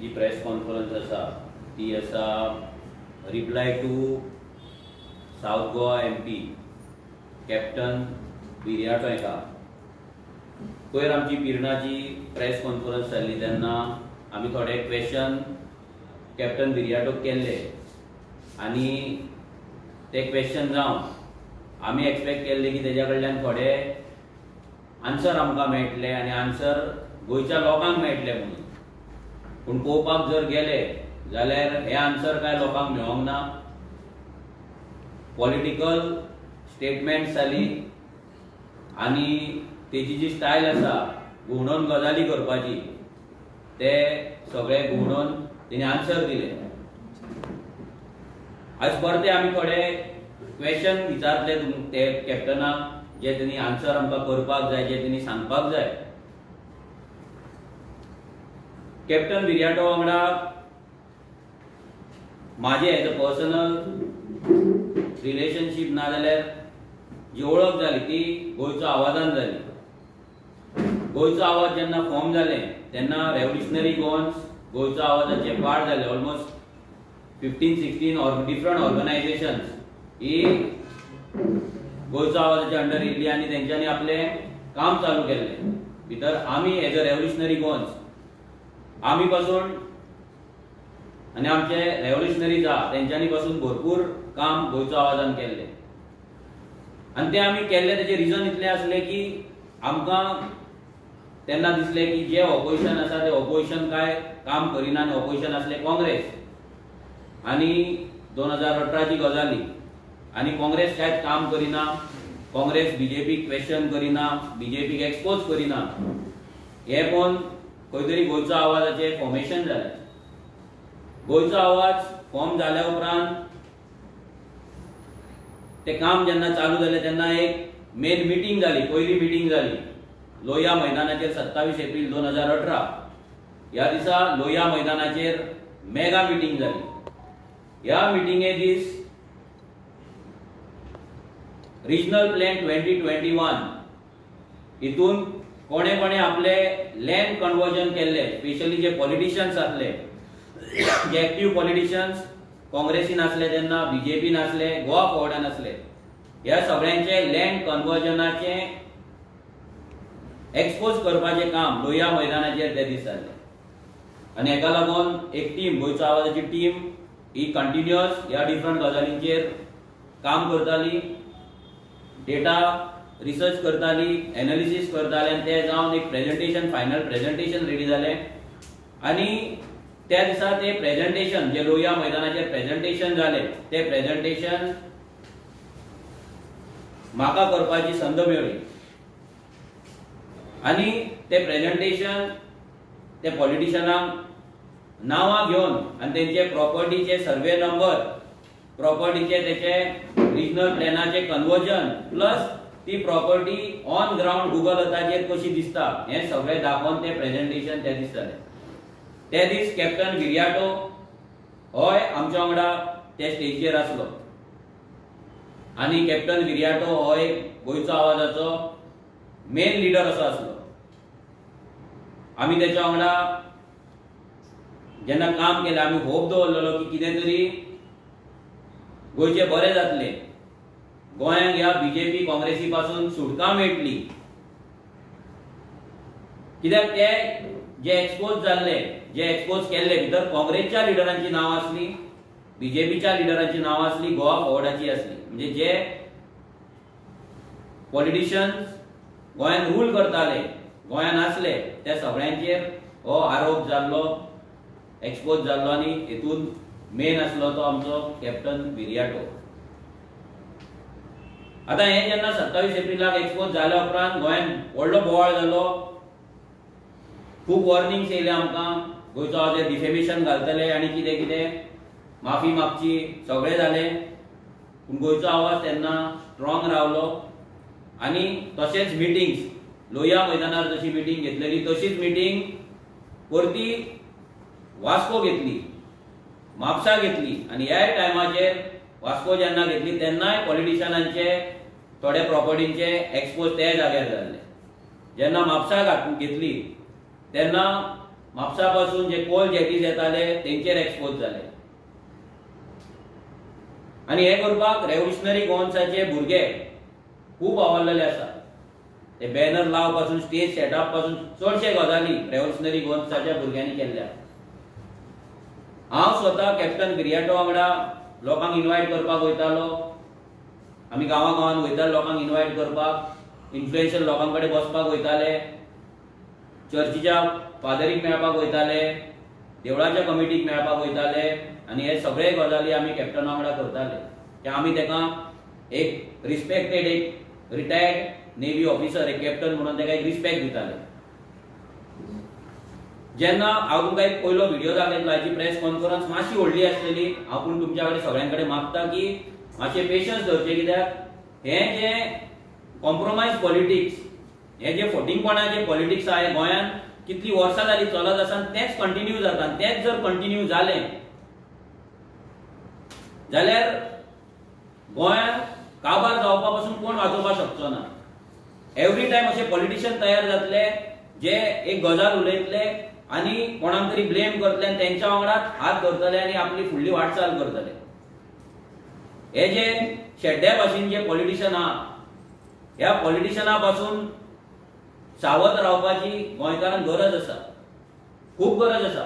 जी press conference आसा ती आसा reply to South Goa MP captain विर्याटोयका. पयर आमची पिरणाची प्रेस कॉन्फरन्स जाल्ली तेन्ना आमी थोडे क्वेश्चन कॅप्टन विर्याटोक केल्ले आनी ते क्वेश्चन जावन आमी एक्सपेक्ट केल्ले की तेज्या कडल्यान थोडे आन्सर आमकां मेळटले आनी आन्सर गोंयच्या लोकांक मेळटले म्हणून. पूण पळोवपाक जर गेले जाल्यार हे आन्सर काय लोकांक मेळोंक ना. पॉलिटिकल स्टेटमेंट्स जाली आनी तेजी जी स्टायल आसा घुवणोवन गजाली करपाची ते सगळे घुवणोवन तेणी आन्सर दिले. आज परते आमी थोडे क्वेश्चन विचारले ते कॅप्टनाक जे तेणी आन्सर आमकां करपाक जाय, जे तेणी सांगपाक जाय. कॅप्टन विर्याटो वांगडा माझे एज अ पर्सनल रिलेशनशीप ना जाल्यार जी वळख जाली ती गोंयचो आवाजान जाली. गोंयचो आवाज जेन्ना फॉर्म जाले तेन्ना रेव्होल्युशनरी गोवन्स गोंयचो आवाजाचे पार्ट जाले. ऑलमोस्ट 15-16 डिफरंट ऑर्गनायझेशन्स ही गोंयचो आवाजाच्या अंडर येयल्ली आनी तेंच्यांनी आपलें काम चालू केल्लें. भितर आमी एज अ रेव्होल्युशनरी गोवन्स आमी पासून आनी आमचे रेव्होल्युशनरीज आहा तेंच्यांनी पासून भरपूर काम गोंयचो आवाजान केल्लें. आनी तें आमी केल्लें तेजें रिजन इतलें आसलें की आमकां तेन्ना दिसलें की जे ऑपोजिशन आसा ते ऑपोजिशन काय काम करिना आनी ऑपोजिशन आसलें काँग्रेस. आनी 2018 ची गजाली आनी काँग्रेस कांयच काम करिना. काँग्रेस BJPक क्वेश्चन करिना, BJPक एक्सपोज करिना. हे पळोवन खंय तरी गोंयचो आवाजाचें फॉर्मेशन जालें. गोंयचो आवाज फॉर्म जाल्या उपरांत तें काम जेन्ना चालू जालें तेन्ना एक मेन मिटींग जाली, पयली मिटींग जाली लोहिया मैदानाचेर 27 एप्रील 2018. ह्या दिसा लोहिया मैदानाचेर मेगा मिटींग जाली. ह्या मिटींगे दीस रिजनल प्लॅन 2021 हितून कोणे कोणे आपले लँड कन्वर्जन केल्ले, स्पेशली जे पॉलिटिशियन्स आसले, जे एक्टिव्ह पॉलिटिशियन्स काँग्रेसीन आसले तेन्ना, BJPन आसले, गोवा फॉरवर्डान आसले, ह्या सगळ्यांचे लँड कन्वर्जनाचे एक्सपोज करपाचें काम लोहिया मैदानाचेर ते दीस जालें. आनी हेका लागून एक टीम, गोंयचो आवाजाची टीम ही कंटिन्युअस ह्या डिफरंट गजालींचेर काम करताली, डेटा रिसर्च करताली, एनालिसीस करताली आनी ते जावन एक प्रेजेंटेशन, फायनल प्रेजेंटेशन रेडी जालें. आनी त्या दिसा ते प्रेजेंटेशन जे लोहिया मैदानाचेर प्रेजेंटेशन जालें ते प्रेजेंटेशन म्हाका करपाची संद मेळ्ळी. आनी ते प्रेजेंटेशन ते पॉलिटिशियनांक नांवां घेवन आनी तेंचे प्रॉपर्टीचे सर्वे नंबर, प्रॉपर्टीचे तेचे रिजनल प्लॅनाचे कन्वर्जन प्लस ती प्रॉपर्टी ऑन ग्राउंड गुगल अर्थाचेर कशी दिसता हें सगळें दाखोवन तें प्रेजेंटेशन त्या दीस जालें. ते दीस कॅप्टन विर्याटो होय आमच्या वांगडा त्या स्टेजीचेर आसलो. आनी कॅप्टन विर्याटो हो एक गोंयचो आवाजाचो मेन लिडर असो आसलो. आमी तेच्या वांगडा जेन्ना काम केलें आमी होप दवरलेलो की कितें तरी गोंयचें बरें जातलें, गोंयांक ह्या BJP काँग्रेसी पासून सुटका मेळटली. कित्याक ते जे एक्सपोज जाल्ले, जे एक्सपोज केल्ले भितर काँग्रेसच्या लिडरांची नांवां आसली, BJPच्या लिडरांची नांवां आसली, गोवा फॉरवर्डाची आसली. म्हणजे जे पॉलिटिशियन्स गोंयान रूल करताले, गोंयान आसले, त्या सगळ्यांचेर हो आरोप जाल्लो, एक्सपोज जाल्लो आनी हेतून मेन आसलो तो आमचो कॅप्टन विर्याटो. आतां हे जेन्ना 27 एप्रिलाक एक्सपोज जाल्या उपरांत गोंयान व्हडलो बोवाळ जालो. खूब वॉर्निंग्स येयले आमकां, गोंयचो आवाज डिफेमेशन घालतले आनी कितें कितें माफी मागची, सगळें जालें. पूण गोंयचो आवाज तेन्ना स्ट्रॉंग रावलो. आनी तशेंच मिटिंग्स लोहिया मैदानार जशी मिटींग घेतलेली तशीच मिटींग परती वास्को घेतली, म्हापसा घेतली. आनी ह्या टायमाचेर वास्को जेन्ना घेतली तेन्नाय पॉलिटिशियनांचे थोडे प्रॉपर्टींचे एक्सपोज त्या जाग्यार जाल्ले. जेन्ना म्हापसा घेतली तेन्ना म्हापसा पासून जे कोल जेटीज येताले तेंचेर एक्सपोज जाले आणि हे करपाक रेव्होल्युशनरी गोवन्साचे भुरगे खूप आवारलेले आसा. ते बॅनर लावपासून स्टेज सेटअप पासून चडशे गजाली रेव्होल्युशनरी गोवन्साच्या भुरग्यांनी केल्ल्या. हांव स्वता कॅप्टन विरियाटो वांगडा लोकांक इन्वायट करपाक वयतालो. आमी गांवांत वयताले लोकांक इन्वायट करपाक, इन्फ्लुएन्शियल लोकां कडेन बसपाक वयताले, चर्चीच्या फादरीक मेळपाक वयताले, देवळाच्या कमिटीक मेळपाक वयताले आनी हे सगळे गजाली आमी कॅप्टना वांगडा करताले. की आमी तेका एक रिस्पेक्टेड एक रिटायर्ड नेव्ही ऑफिसर एक कॅप्टन म्हणून तेका एक रिस्पेक्ट दिताले. जेन्ना हांव तुमकां एक पयलो व्हिडिओ दाखयतलो, हाची प्रेस कॉन्फरन्स मातशी व्हडली आसलेली. हांव पूण तुमच्या कडेन सगळ्यां कडेन मागता की मातशे पेशन्स धरचे, कित्याक हे जे कॉम्प्रोमायज पॉलिटिक्स, हे जे फटींगपणाचे पॉलिटिक्स आहे गोंयांत कितली वर्सां जाली चलत आसा, तेच कंटिन्यू जाता. तेच जर कंटिन्यू जालें जाल्यार गोंयांत काबार जावपा पासून कोण वाचोवपाक शकचो ना. एवरी टायम अशे पॉलिटिशियन तयार जातले जे एक गजाल उलयतले आनी कोणाक तरी ब्लेम करतले आनी तेंच्या वांगडाच हात धरतले आनी आपली फुडली वाटचाल करतले. हे जे शेड्ड्या भाशेन जे पॉलिटिशियन आहा, ह्या पॉलिटिशियना पासून सावध रावपाची गोंयकारांक गरज आसा, खूप गरज आसा.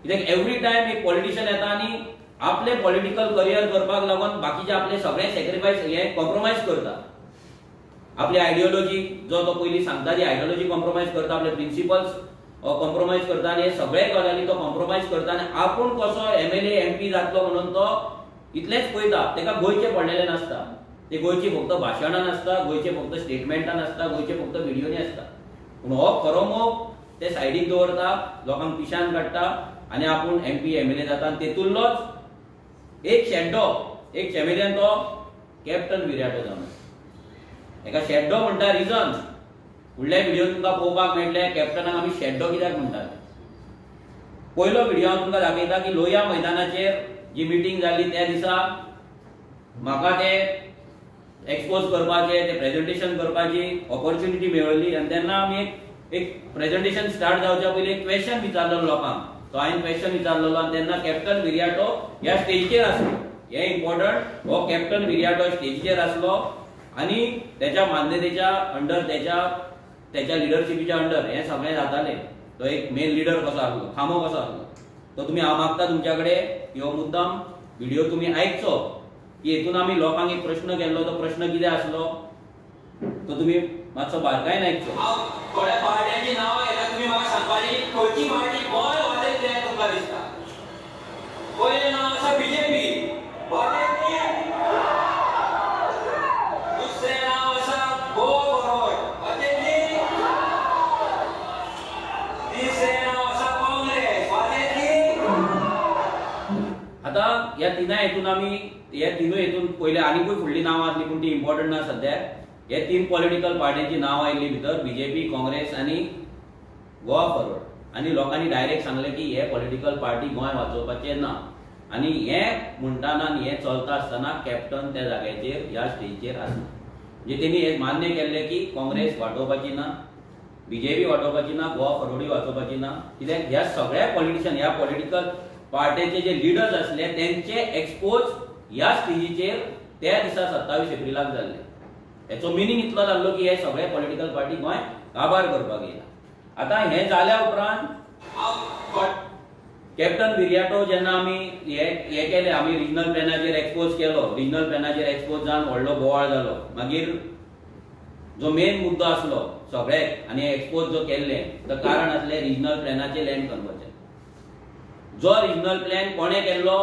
कित्याक एवरी टायम एक पॉलिटिशियन येता आनी आपले पॉलिटिकल करियर करपाक लागून बाकीचे आपले सगळे सॅक्रिफायस हे कॉम्प्रोमायज करता. आपली आयडियोलॉजी जो तो पयलीं सांगता ती आयडियोलॉजी कॉम्प्रोमायज करता, आपले प्रिन्सिपल्स कॉम्प्रोमायज करता आनी हे सगळे गजाली तो कॉम्प्रोमायज करता आनी आपूण कसो MLA MP जातलो म्हणून तो इतलेच पळयता. तेका गोंयचे पडलेले नासता. ते गोंयची फक्त भाशणां नासता, गोंयचे फक्त स्टेटमेंटां नासता, गोंयचे फक्त व्हिडिओनी आसता. पूण हो खरो मोग ते सायडीक दवरता, लोकांक पिशान काडटा आनी आपूण MP MLA जाता. आनी तेतूंतलोच एक शेड्डो, एक चॅम्पियन तो कॅप्टन विरियाटो जावन. हेका शेड्डो म्हणटा रिजन फुडल्या व्हिडिओन तुमकां पळोवपाक मेळटले कॅप्टनाक आमी शेड्डो कित्याक म्हणटात. पयलो व्हिडिओ हांव तुमकां दाखयता की लोहिया मैदानाचेर जी मिटींग जाली त्या दिसा म्हाका ते एक्सपोज करपाचे, ते प्रेझेंटेशन करपाची ऑपॉर्च्युनिटी मेळ्ळी आनी तेन्ना आमी एक प्रेझेंटेशन स्टार्ट जावच्या पयलीं एक क्वेश्चन विचारलो लोकांक. तो हांवें क्वेश्चन विचारलेलो आनी तेन्ना कॅप्टन विरियाटो ह्या स्टेजीचेर आसलो. हे इम्पॉर्टंट, हो कॅप्टन विरियाटो स्टेजीचेर आसलो आनी तेच्या मान्यतेच्या अंडर, तेच्या लिडरशिपीच्या अंडर हे सगळें जातालें. तो एक मेन लिडर कसो आसलो, खामो कसो आसलो. तो तुमी हांव मागता तुमच्या कडेन हो मुद्दाम व्हिडिओ तुमी आयकचो की हेतून आमी लोकांक एक प्रश्न केल्लो. तो प्रश्न कितें आसलो तो तुमी मातसो बारकायेन आयकचो. थोड्या पार्ट्यांची नांवां घेता, तुमी म्हाका सांगपाची खंयची पार्टी गोंय वाडयतली हें तुमकां दिसता. पयलें नांव आसा BJP, दुसरें नांव आसा गोवा फॉरवर्ड, वाचयतली. तिसरें नांव आसा काँग्रेस, वाचयतली. आतां ह्या तिनाय हेतून आमी ह्या तिनूय हेतून पयले आनीकूय फुडलीं नांवां आसलीं पूण ती इम्पॉर्टंट ना सद्याक. हे तीन पॉलिटिकल पार्टींची नांवां आयिल्लीं भितर BJP, काँग्रेस आनी गोवा फॉरवर्ड. आनी लोकांनी डायरेक्ट सांगलें की हे पॉलिटिकल पार्टी गोंय वाचोवपाचे ना. आनी हें म्हणटाना आनी हें चलता आसतना कॅप्टन त्या जाग्याचेर ह्या स्टेजीचेर आसना. म्हणजे तेणी हें मान्य केल्लें की काँग्रेस वांटोवपाची ना, BJP वांटोवपाची ना, गोवा फॉरवर्डूय वाचोवपाची ना. कित्याक ह्या सगळ्या पॉलिटिशियन, ह्या पॉलिटिकल पार्टीचे जे लिडर्स आसले तेंचे एक्सपोज ह्या स्टेजीचेर त्या दिसा 27 एप्रिलाक जाल्ले. हेचो मिनींग इतलो जाल्लो की हे सगळे पॉलिटिकल पार्टी गोंय काबार करपाक येयला. आतां हें जाल्या उपरांत कॅप्टन विरियाटो जेन्ना आमी हे केले, आमी रिजनल प्लॅनाचेर एक्सपोज केलो, रिजनल प्लॅनाचेर एक्सपोज जावन व्हडलो बोवाळ जालो. मागीर जो मेन मुद्दो आसलो सगळ्याक आनी एक्सपोज जो केल्ले तो कारण आसलें रिजनल प्लॅनाचें लँड कन्वर्जन. जो रिजनल प्लॅन कोणे केल्लो?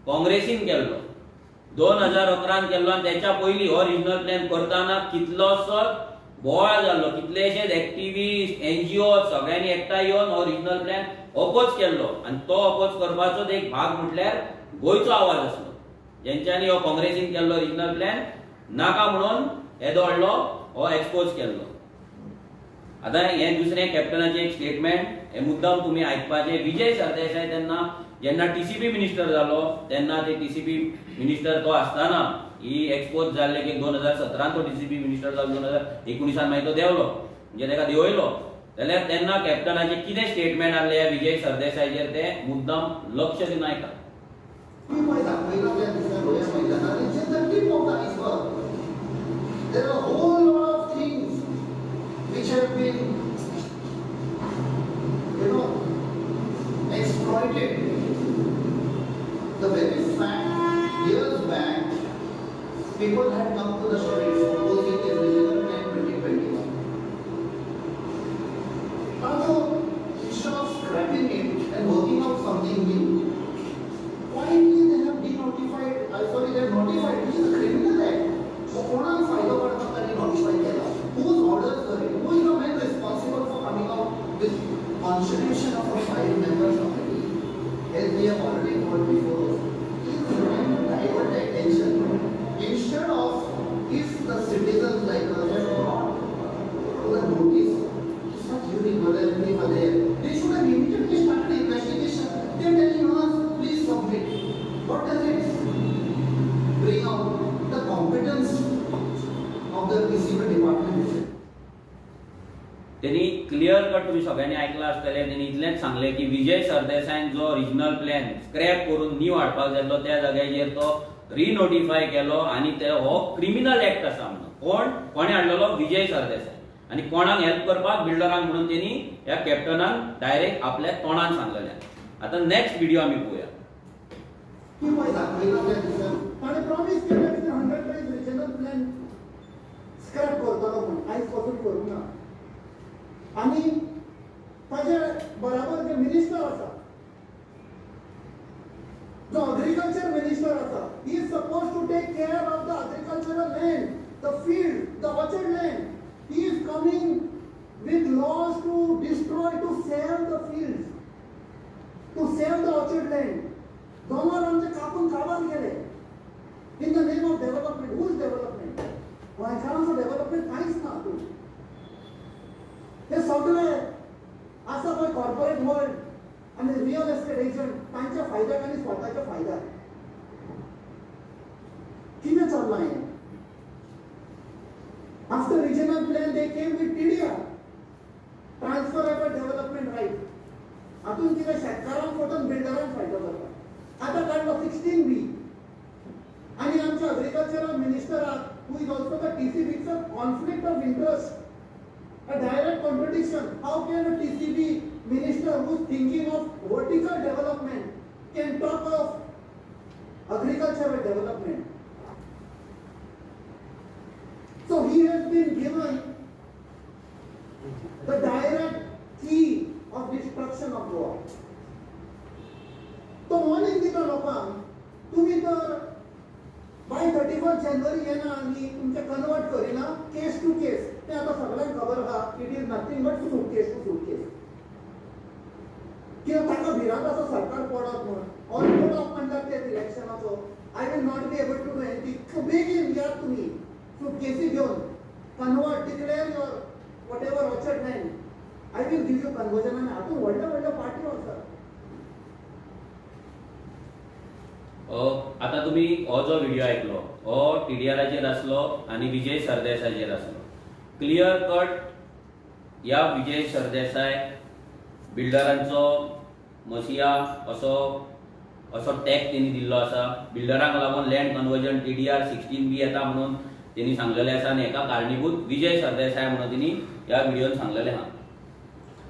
काँग्रेसीन केल्लो. 2011 केल्लो आनी तेच्या पयलीं हो रिजनल प्लॅन करताना कितलोसोच बोवाळ जाल्लो. कितलेशेच एक्टिविस्ट, NGO सगळ्यांनी एकठांय येवन हो रिजनल प्लॅन ऑपोज केल्लो. आनी तो ऑपोज करपाचो एक भाग म्हटल्यार गोंयचो आवाज आसलो, जेंच्यांनी हो काँग्रेसीन केल्लो रिजनल प्लॅन नाका म्हणून येदो व्हडलो हो एक्सपोज केल्लो. आतां हें दुसरें कॅप्टनाचें एक स्टेटमेंट, हे मुद्दाम तुमी आयकपाचें. विजय सरदेसाय तेन्ना जेन्ना TCP मिनिस्टर जालो तेन्ना ते TCP मिनिस्टर तो आसतना ही एक्सपोज जाल्ले की 2017 तो TCP मिनिस्टर जालो, 2019 मागीर तो देंवलो, म्हणजे तेका देंवयलो. जाल्यार तेन्ना कॅप्टनाचे कितें स्टेटमेंट आहले ह्या विजय सरदेसायचेर ते मुद्दाम लक्ष दिनायता. There are a whole lot of things which have been, exploited. The very fact, years back, people had come to the streets opposing the original plan 2021. Now, instead of scrapping it and working out something new, quietly they have denotified, they have notified, which is a criminal act. So, कोणाला फायदा पडता त्यांनी notify केला. Whose orders were it? Who is the man responsible for coming out with constitution of a 5 members committee? As we have already told before, he is trying to divert attention. Instead of, if the citizens like us have brought the notice, such irregularity were there, they should have immediately started investigation. They are telling us, please submit. What does it bring out? The competence of the receiver department. त्यांनी clear cut तुम्ही सगळ्यांनी ऐकला आसतले. त्यांनी इतलेंच सांगले की विजय सरदेसायन जो रिजनल प्लॅन स्क्रॅप करून न्यू हाडपाक जाय त्या जाग्याचेर तो रिनोटिफाय केलो आणि ते हो क्रिमिनल ऍक्ट आसा म्हणून. कोणे हाडलेलो? विजय सरदेसाय. आणि कोणाक हेल्प करपाक? बिल्डरांक म्हणून त्यांनी ह्या कॅप्टनान डायरेक्ट आपल्या तोंडान सांगलेलें. आता नेक्स्ट व्हिडिओ आमी पळोवया. ताणे प्रॉमिस केलें की 100 days रिजनल प्लॅन स्क्रॅप करतलो म्हणून. आयज पासून करूंक ना. आनी ताजे बराबर जे मिनिस्टर आसा, जो एग्रीकल्चर मिनिस्टर आसा, he is suppose to take care of the agricultural land, the field, the orchard land. He is coming with laws to destroy, to sell the fields, to sell the orchard land. दोनों आमचे कापून काबार गेले. In the name of development. Whose development? गोंयकारांचो development कांयच ना. हे सगळे आसा पळय कॉर्पोरेट वर्ल्ड आनी रियल एस्टेट एजंट, तांच्या फायद्याक आनी स्वताच्या फायद्याक. कितें चल्लां हें? After regional plan they came with TDR, transferable development right. हातून कितें शेतकारांक फटोवन बिल्डरांक फायदो जाता. आता काढलो 16B. आणि आमच्या agricultural मिनिस्टराक, who is also the TCB, it's a conflict of interest, a direct contradiction. How can a TCB minister who is thinking of vertical development can talk of agricultural development? So he has been given the direct key of destruction of Goa. तो warning दिता लोकांक, तुम्ही तर bye 31 जानेवारी येना आणि तुमचे convert करिना case to case. ते आता सगळ्यांक खबर आहा, it is nothing but suitcase to suitcase. किंवा ताका भिरांत आसा सरकार पडत म्हणून. All code of conduct at इलेक्शनाचो, I will not be able to do anything. बेगीन या तुम्ही सूटकेसी घेवन convert, declare your whatever orchard land, I will give you conversion. आणि हातून व्हडल्या व्हडल्या पार्टी आसात. आता तुम्ही हो जो व्हिडिओ ऐकलो हो TDRचेर आसलो आणि विजय सरदेसायचेर आसलो. क्लियर कट या विजय सरदेसाय बिल्डरांचो मसिया असो टॅक्स त्यांनी दिल्लो आसा. बिल्डरांक लागून लँड कन्वर्जन TDR 16B येता म्हणून त्यांनी सांगलेले आसा आणि एका कारणीभूत विजय सरदेसाय म्हणून त्यांनी ह्या व्हिडिओन सांगलेले आहा.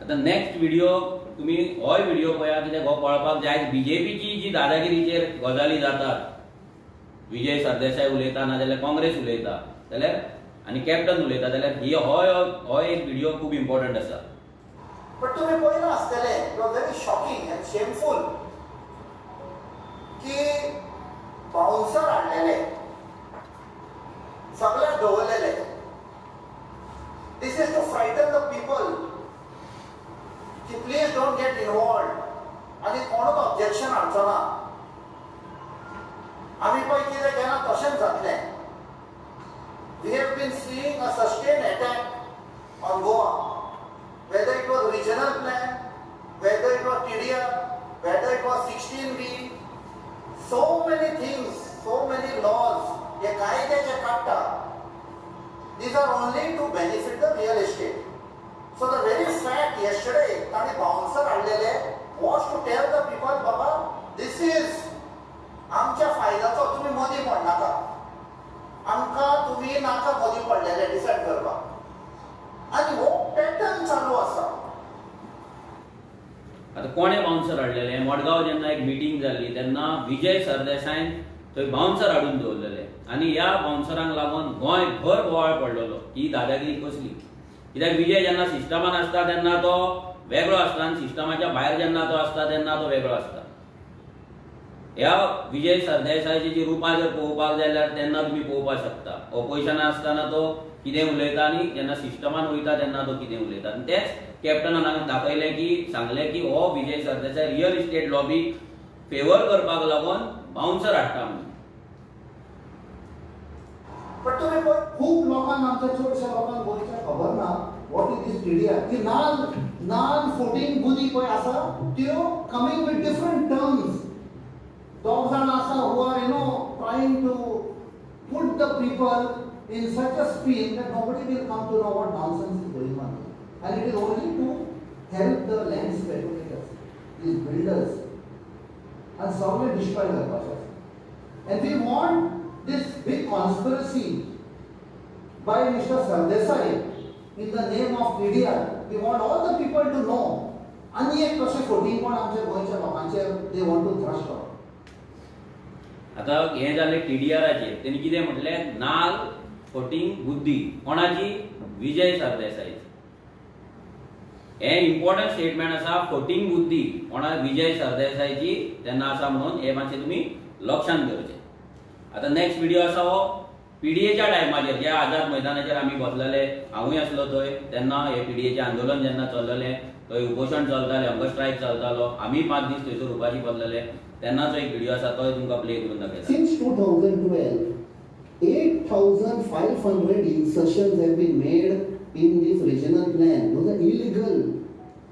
आता नेक्स्ट व्हिडिओ तुम्ही हो व्हिडिओ पळया, कित्याक हो पळोवपाक जाय. BJPची जी दादागिरीचेर गजाली जातात, विजय सरदेसाय उलयता ना जाल्यार काँग्रेस उलयता जाल्यार आनी कॅप्टन उलयता जाल्यार हो एक व्हिडिओ खूब इम्पॉर्टंट आसा. बट तुम्ही पळयला आसतले, it was very shocking and shameful की बाउन्सर हाडलेले, सगळ्याक दवरलेले. This is to frighten the people की प्लीज डोंट गेट इन्वॉल्व आणि कोणूच ऑब्जेक्शन हाडचो ना. आम्ही पळय कितें केलां तशेंच जातलें. We have been seeing a sustained attack on Goa, whether it was regional plan, whether it was TDR, whether it was 16B, so many things, so many laws, ye कायद्याचे काडटा. These are only to benefit the real estate. So the very fact yesterday ताणे bouncer हाडलेले was to tell the people बाबा this is आमच्या फायद्याचो तुम्ही मदीं पडनाका आमकां तुम्ही नाका मदीं पडलेले डिसायड करपाक आनी हो पॅटर्न चालू आसा. आता कोणे बाउन्सर हाडलेले मडगांव जेन्ना एक मिटींग जाल्ली तेन्ना विजय सरदेसायन थंय बाउन्सर हाडून दवरलेले आनी ह्या बाउन्सरांक लागून गोंयभर बोवाळ पडलेलो की दादागिरी कसली. कित्याक विजय जेन्ना सिस्टमान आसता तेन्ना तो वेगळो आसता आनी सिस्टमाच्या भायर जेन्ना तो आसता तेन्ना तो वेगळो आसता. ह्या विजय सरदेसायची जी रुपां जर पळोवपाक जाल्यार तेन्ना तुमी पळोवपाक शकता ऑपोजिशनान आसतना तो कितें उलयता आनी जेन्ना सिस्टमान वयता तेन्ना तो कितें उलयता. आनी तेच कॅप्टनान हांगा दाखयलें की सांगलें की हो Vijay Sardesai real estate lobby favour करपाक लागून बाउन्सर हाडटा म्हणून. पण तुम्ही खूप लोकांना आमच्या चडशा लोकांक गोंयच्या खबर ना वॉट इज दिस टीडीआर की नान फोटींग बुदी पळय आसा त्यो कमिंग विथ डिफरंट टर्म्स. दोग जाण आसा who are trying to put the people in such a speed that nobody will come to know what nonsense is going on. And it is only to help the land speculators, these builders, and solely destroy their process. And we want this big conspiracy by Mr. Sardesai in the name of TDR. We want all the people to know. आणि एक कशें फोटींग कोण आमच्या गोंयच्या लोकांचेर they want to thrust out. आता हे जालें टीडीआराचेर तेणी कितें म्हटलें नाल फोटींग बुद्धी कोणाची विजय सरदेसायची. हे इम्पॉर्टंट स्टेटमेंट आसा फोटींग बुद्धी कोणा विजय सरदेसायची तेन्ना आसा म्हणून हे मातशें तुमी लक्षांत दवरचें. आता नेक्स्ट व्हिडिओ आसा हो पीडीएच्या टायमाचेर ज्या आझाद मैदानाचेर आमी बसलेले हांवूय आसलो थंय तेन्ना हे पीडीएचें आंदोलन जेन्ना चल्लेलें थंय उपोशण चलतालें हंगर स्ट्रायक चलतालो आमी 5 दीस थंयसर उपाशी बसलेले तेन्नाचो एक व्हिडिओ आसा तो तुमकां प्ले करून दाखयता. Since 2012 8,500 insertions have been made in this regional plan. Those are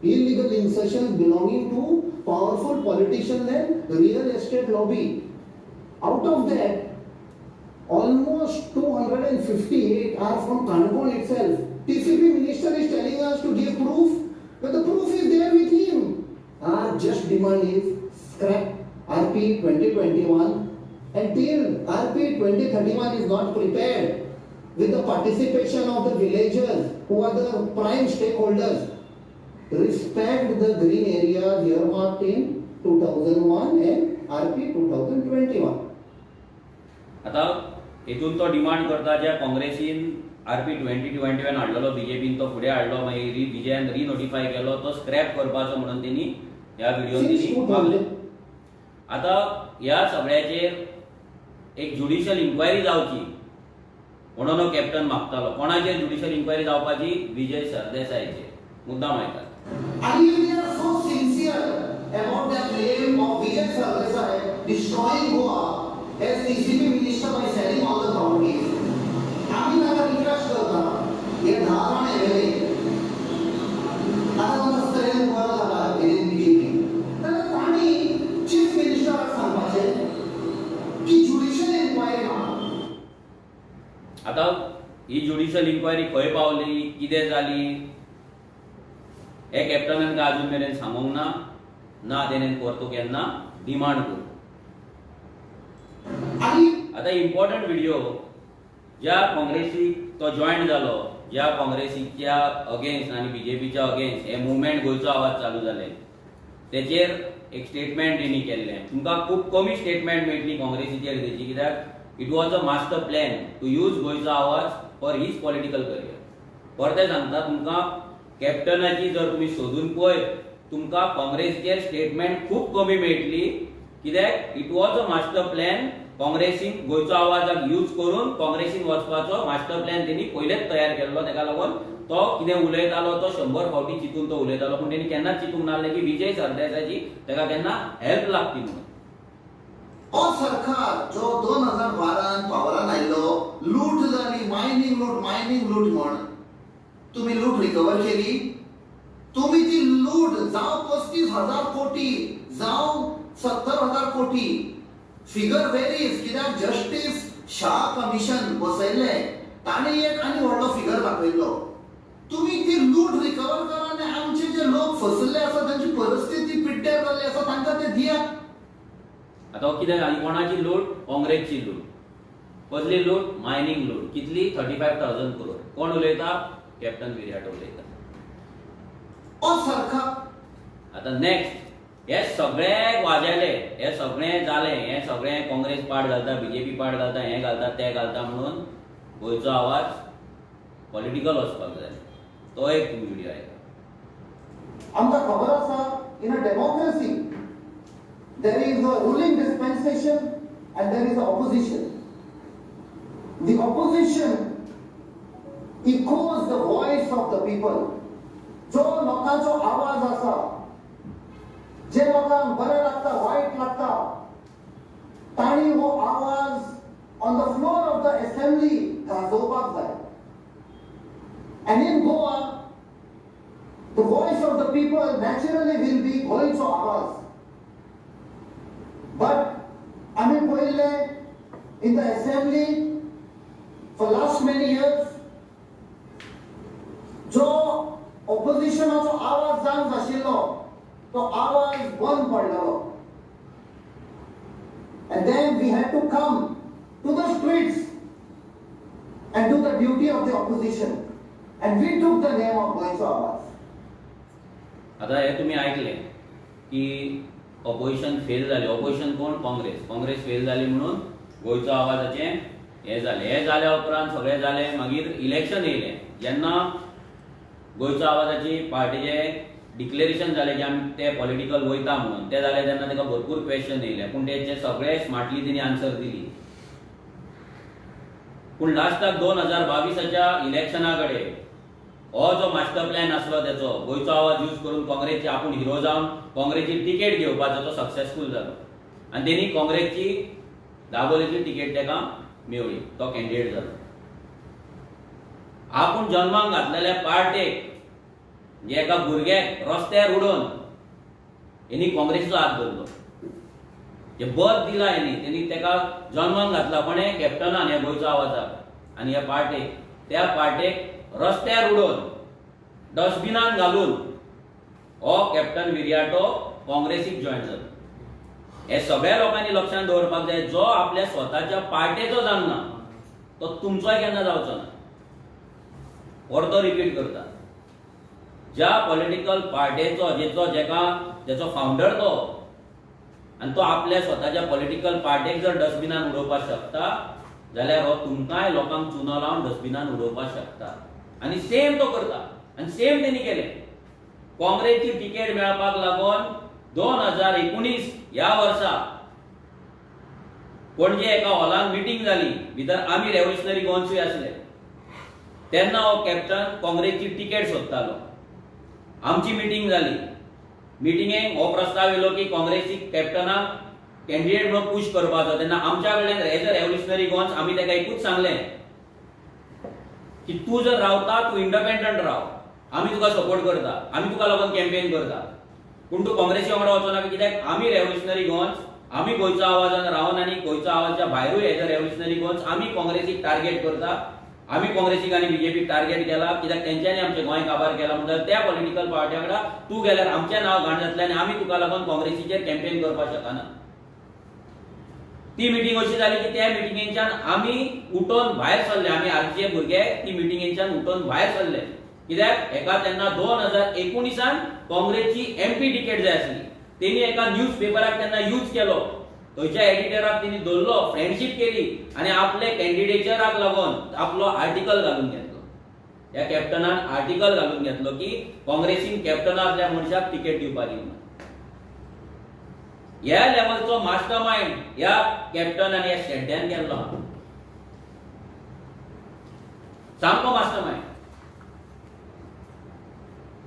illegal insertions belonging to powerful politicians and real estate lobby. Out of that, almost 258 are from Kanpur itself. TCP minister is telling us to give proof, but the proof is there with him. Our just demand is scrap RP 2021 until RP 2031 is not prepared with the participation of the villagers who are the prime stakeholders. Respect the green areas earmarked in 2001 and RP 2021. आता हेतून तो demand करता ज्या काँग्रेसीन RP 2021 हाडलेलो बीजेपीन तो फुडें हाडलो मागीर विजयान रिनोटिफाय केलो तो स्क्रॅप करपाचो म्हणून तेणी ह्या व्हिडिओन तेणी मागलें. आता ह्या सगळ्याचेर एक ज्युडिशियल इन्क्वायरी जावची म्हणून हो कॅप्टन मागतालो. कोणाचेर ज्युडिशियल इन्क्वायरी जावपाची विजय सरदेसायचेर मुद्दाम आयतात. And if they are so sincere about their claim of Vijay Sardesai destroying Goa as TCP minister by selling all the properties, आम्ही त्यांना रिक्वेस्ट करता हे 10 जाण एमएलए आता मस्त तरेन बरो जाला बीजेपी तर तांणी चीफ मिनिस्टराक सांगपाचें की ज्युडिशियल इन्क्वायरी आता ही ज्युडिशियल इन्क्वायरी खंय पावली कितें जाली हे कॅप्टनान काय अजून मेरेन सांगूंक ना तेणेन परतू केन्ना डिमांड करूं. आता इम्पॉर्टंट व्हिडिओ ज्या काँग्रेसीक तो जॉईन जालो ज्या काँग्रेसीच्या अगेन्स्ट आणि बीजेपीच्या अगेन्स्ट हे मुवमेंट गोंयचो आवाज चालू जाले तेचेर एक स्टेटमेंट तेणी केल्लें. तुमकां खूब कमी स्टेटमेंट मेळटली काँग्रेसीचेर तेची कित्याक it was a master plan to use गोंयचो आवाज फॉर हीज पॉलिटिकल करियर. परते सांगता तुमकां कॅप्टनाची जर तुम्ही सोदून पळयत तुमकां काँग्रेसीचेर स्टेटमेंट खूब कमी मेळटली कित्याक it was a master plan. काँग्रेसीन गोंयचो आवाजाक यूज करून काँग्रेसीन वचपाचो मास्टर प्लॅन तेणी पयलेच तयार केल्लो. तेका लागून तो कितें उलयतालो तो 100 फावटी चिंतून तो उलयतालो पूण तेणी केन्नाच चिंतूंक नासलें की विजय सरदेसायची तेका केन्ना हेल्प लागती म्हणून. हो सरकार जो 2012 पावरान आयलो लूट जाली मायनिंग लूट म्हण तुम्ही लूट रिकवर केली. तुम्ही ती लूट जावं 35,000 कोटी जावं 70,000 कोटी फिगर वेरीज कित्याक जस्टीस शाह कमिशन बसयल्ले ताणी एक आनी व्हडलो फिगर दाखयल्लो तुम्ही ती लूट रिकवर करा आणि आमचे जे लोक फसले आसा त्यांची परिस्थिती पिड्ड्यार जाल्ली आसा तांकां ते दिया. आता हो कितें आनी कोणाची लूट? काँग्रेसची लूट. कसली लूट? मायनिंग लूट. कितली? 35,000 करोड. कोण उलयता? कॅप्टन विराटो उलयता. ओ सारखा. आता नेक्स्ट हे सगळे वाजेले, हे सगळे जाले, हे सगळे काँग्रेस पाड घालता, बीजेपी पाड घालता, हे घालता ते घालता म्हणून गोंयचो आवाज पॉलिटिकल वचपाक जाय. तो एक व्हिडिओ आहे. आमकां खबर आसा in a democracy there is a ruling dispensation and there is the opposition. The opposition echoes the voice of the people. जो लोकांचो आवाज आसा, जे लोकांक बरें लागता, वायट लागता, तांणी हो आवाज on the floor of the assembly गाजोवपाक जाय. And in Goa, the voice of the people naturally will be गोंयचो आवाज. But आमी पळयले in the assembly for last many years जो oppositionाचो आवाज जावंक आशिल्लो तो आवाज बंद पडलेलो. And then we had to come to the streets and do the duty of the opposition. And we took the name of गोंयचो आवाज. आता हे तुम्ही ऐकले की ऑपोजिशन फेल झाले. ऑपोजिशन कोण? काँग्रेस. काँग्रेस फेल झाली म्हणून गोंयचो आवाजाचे हे झाले. हे जाल्या उपरांत सगळे जाले. मागीर इलेक्शन येयले. जेन्ना गोंयचो आवाजाची पार्टीचे डिक्लेरेशन जालें की आमी ते पॉलिटिकल वयता म्हणून ते जालें तेन्ना ताका भरपूर क्वेश्चन येयले. पूण तेचे सगळे स्मार्टली तिणी आन्सर दिली. पूण लास्टाक 2022च्या इलेक्शना कडेन हो जो मास्टर प्लॅन आसलो तेचो गोंयचो आवाज यूज करून काँग्रेसचे आपूण हिरो जावन काँग्रेसची तिकेट घेवपाचो तो सक्सेसफूल जालो. आनी तेणी काँग्रेसची दाबोलेची तिकेट ताका मेळ्ळी. तो कॅन्डिडेट जालो. आपूण जन्माक घातलेल्या पार्टेक जे एका भुरग्याक रस्त्यार उडोवन हेणी काँग्रेसीचो हात धरलो. जे बद दिला हेणी तेणी ताका जन्माक घातला कोणे? कॅप्टनान ह्या गोंयचो आवाजाक. आनी ह्या पार्टेक त्या पार्टेक रस्त्यार उडोवन डस्टबिनान घालून हो कॅप्टन विराटो काँग्रेसीक जॉयन जालो. हे सगळ्या लोकांनी लक्षांत दवरपाक जाय जो आपल्या स्वताच्या पार्टेचो जावना तो तुमचोय केन्ना जावचो ना. परतो रिपीट करता. ज्या पॉलिटिकल पार्टेचो जेचो फाउंडर तो आनी तो आपल्या स्वताच्या पॉलिटिकल पार्टेक जर डस्टबिनान उडोवपाक शकता जाल्यार हो तुमकांय लोकांक चुनो लावन डस्टबिनान उडोवपाक शकता. आनी सेम तो करता. आनी सेम तेणी केलें. काँग्रेसची तिकेट मेळपाक लागून 2019 ह्या वर्सा पणजे एका हॉलान मिटींग जाली. भितर आमी रेव्होल्युशनरी गोवन्सूय आसले. तेन्ना हो कॅप्टन काँग्रेसची तिकेट सोदतालो. आमची मिटींग जाली. मिटींगेक हो प्रस्ताव येयलो की काँग्रेसी कॅप्टनाक कॅन्डिडेट म्हणून पुश करपाचो. तेन्ना आमच्या कडल्यान एज अ रेव्होल्युशनरी गोवन्स आमी ताका एकूच सांगलें की तूं जर रावता तूं इंडिपेंडंट राव. आमी तुका सपोर्ट करता. आमी तुका लागून कॅम्पेन करता. पूण तूं काँग्रेसी वांगडा वचो नाका. कित्याक आमी रेव्होल्युशनरी गोवन्स आमी गोंयचो आवाजान रावन आनी गोंयचो आवाजाच्या भायरूय एज अ रेव्होल्युशनरी गोवन्स आमी काँग्रेसीक टार्गेट करता. आमी काँग्रेसीक आनी बीजेपीक टार्गेट केला. कित्याक तेंच्यांनी आमचें गोंय काबार केला म्हणल्यार त्या पॉलिटिकल पार्ट्या वांगडा तूं गेल्यार आमचें नांव घाण जातलें आनी आमी तुका लागून काँग्रेसीचेर कॅम्पेन करपाक शकना. ती मिटींग अशी जाली की त्या मिटींगेच्यान आमी उठोवन भायर सरले. आमी आरचे भुरगे ती मिटींगेच्यान उठोवन भायर सरले. कित्याक एका तेन्ना 2019 काँग्रेसची MP टिकेट जाय आसली. तेणी एका न्यूज पेपराक तेन्ना यूज केलो. थंयच्या एडिटराक तेणी धरलो, फ्रेंडशीप केली आनी आपले कॅन्डिडेचराक लागून आपलो आर्टिकल घालून घेतलो. ह्या कॅप्टनान आर्टिकल घालून घेतलो की काँग्रेसीन कॅप्टनांतल्या मनशाक तिकेट दिवपाची म्हणून. ह्या लेवलचो मास्टर माइंड ह्या कॅप्टनान ह्या शेड्ड्यान केल्लो. सामको मास्टर माइंड.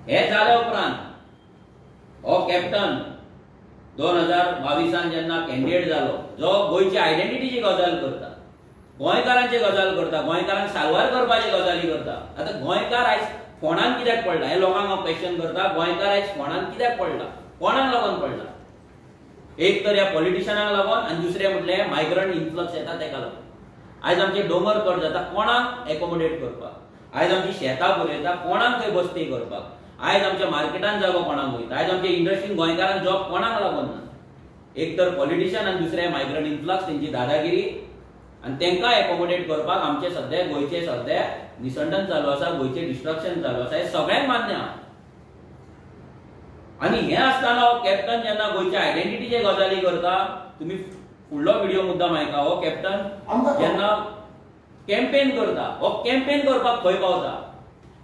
हे जाल्या उपरांत हो कॅप्टन 2022 जेन्ना कॅन्डिडेट जालो जो गोंयची आयडेंटिटीची गजाल करता, गोंयकारांची गजाल करता, गोंयकारांक सारवार करपाची गजाली करता. आतां गोंयकार आयज फोंडान कित्याक पडला हे लोकांक हांव क्वेश्चन करता. गोंयकार आयज फोंडान कित्याक पडला? कोणाक लागून पडला? एक तर ह्या पॉलिटिशियनाक लागून आनी दुसरें म्हटलें मायग्रंट इन्फ्लक्स येता तेका लागून. आयज आमचे दोंगर कट जाता कोणाक एकोमोडेट करपाक. आयज आमची शेतां पुरयता कोणाक थंय बस्ती करपाक, आयज आमच्या मार्केटान जागो कोणाक वयता, आयज आमच्या इंडस्ट्रीन गोंयकारांक जॉब कोणाक लागून ना. एक तर पॉलिटिशियन आनी दुसरे मायग्रंट इन्फ्लक्स तेंची दादागिरी आनी तांकां एकोमोडेट करपाक आमचे सध्या गोंयचे सध्या निसंडन चालू आसा, गोंयचे डिस्ट्रक्शन चालू आसा, हें सगळ्यांक मान्य आहा. आनी हें आसतना हो कॅप्टन जेन्ना गोंयच्या आयडेंटिटीचे गजाली करता, तुमी फुडलो व्हिडिओ मुद्दाम आयका, हो कॅप्टन जेन्ना कॅम्पेन करता, हो कॅम्पेन करपाक खंय पावता,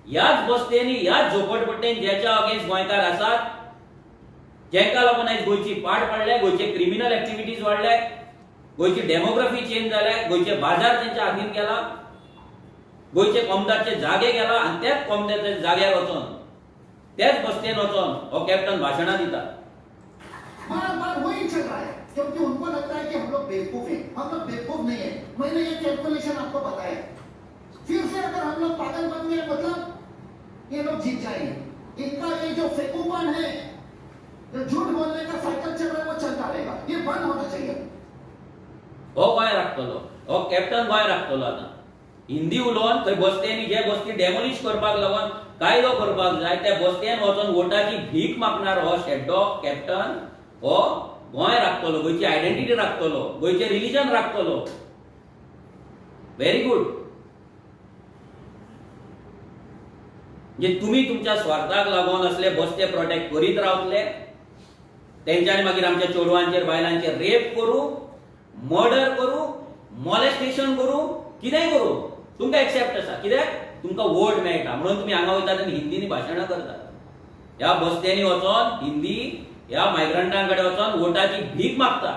ह्याच बस्तेनी ह्याच झोपडपट्टेन ज्याच्या अगेन्स्ट गोंयकार आसात, जेका लागून आयज गोंयची पाड पडले, गोंयचे क्रिमिनल एक्टिविटीज वाडले, गोंयची डेमोग्राफी चेंज जाले, गोंयचे बाजार तेंच्या हातीन गेला, गोंयचे कोमदाचे जागे गेला आनी त्याच कोमदाच्या जाग्यार वचोन त्याच बस्तेन वचोन हो कॅप्टन भाशणां दिता. बार वही चल रहा है क्योंकि उनको लगता है कि हम लोग बेवकूफ हैं. हम लोग बेवकूफ नहीं है. मैंने ये कैलकुलेशन आपको बताया. फिर से अगर हम लोग पागल बन गए मतलब ये लोग जीत जाएंगे. इनका ये जो फेकूपन है, जो झूठ बोलने का साइकिल चल रहा है, वो चलता रहेगा. ये बंद होना चाहिए. हो गोंय राखतलो, हो कॅप्टन गोंय राखतलो. आतां हिंदी उलोवन थंय बस्तेनी जे बस्ती डेमोलिश करपाक लागून कायदो करपाक जाय, त्या बस्तेन वचोन वोटाची भीक मागणार हो शेड्डो कॅप्टन हो गोंय राखतलो, गोंयची आयडेंटिटी राखतलो, गोंयचे रिलीजन राखतलो. Very good. जे तुम्ही तुमच्या स्वार्थाक लागून असले बस्ते प्रोटेक्ट करीत रावतले, तेंच्यांनी मागीर आमच्या चेडवांचेर बायलांचेर रेप करू, मर्डर करू, मॉलेस्टेशन करू, कितेंय करू, तुमकां एक्सेप्ट आसा. कित्याक तुमकां वोट मेळटा म्हणून तुमी हांगा वयतात आनी हिंदीनी भाशणां करतात. ह्या बस्त्यांनी वचोन हिंदी ह्या मायग्रंटांकडे वचोन वोटाची भीक मागता.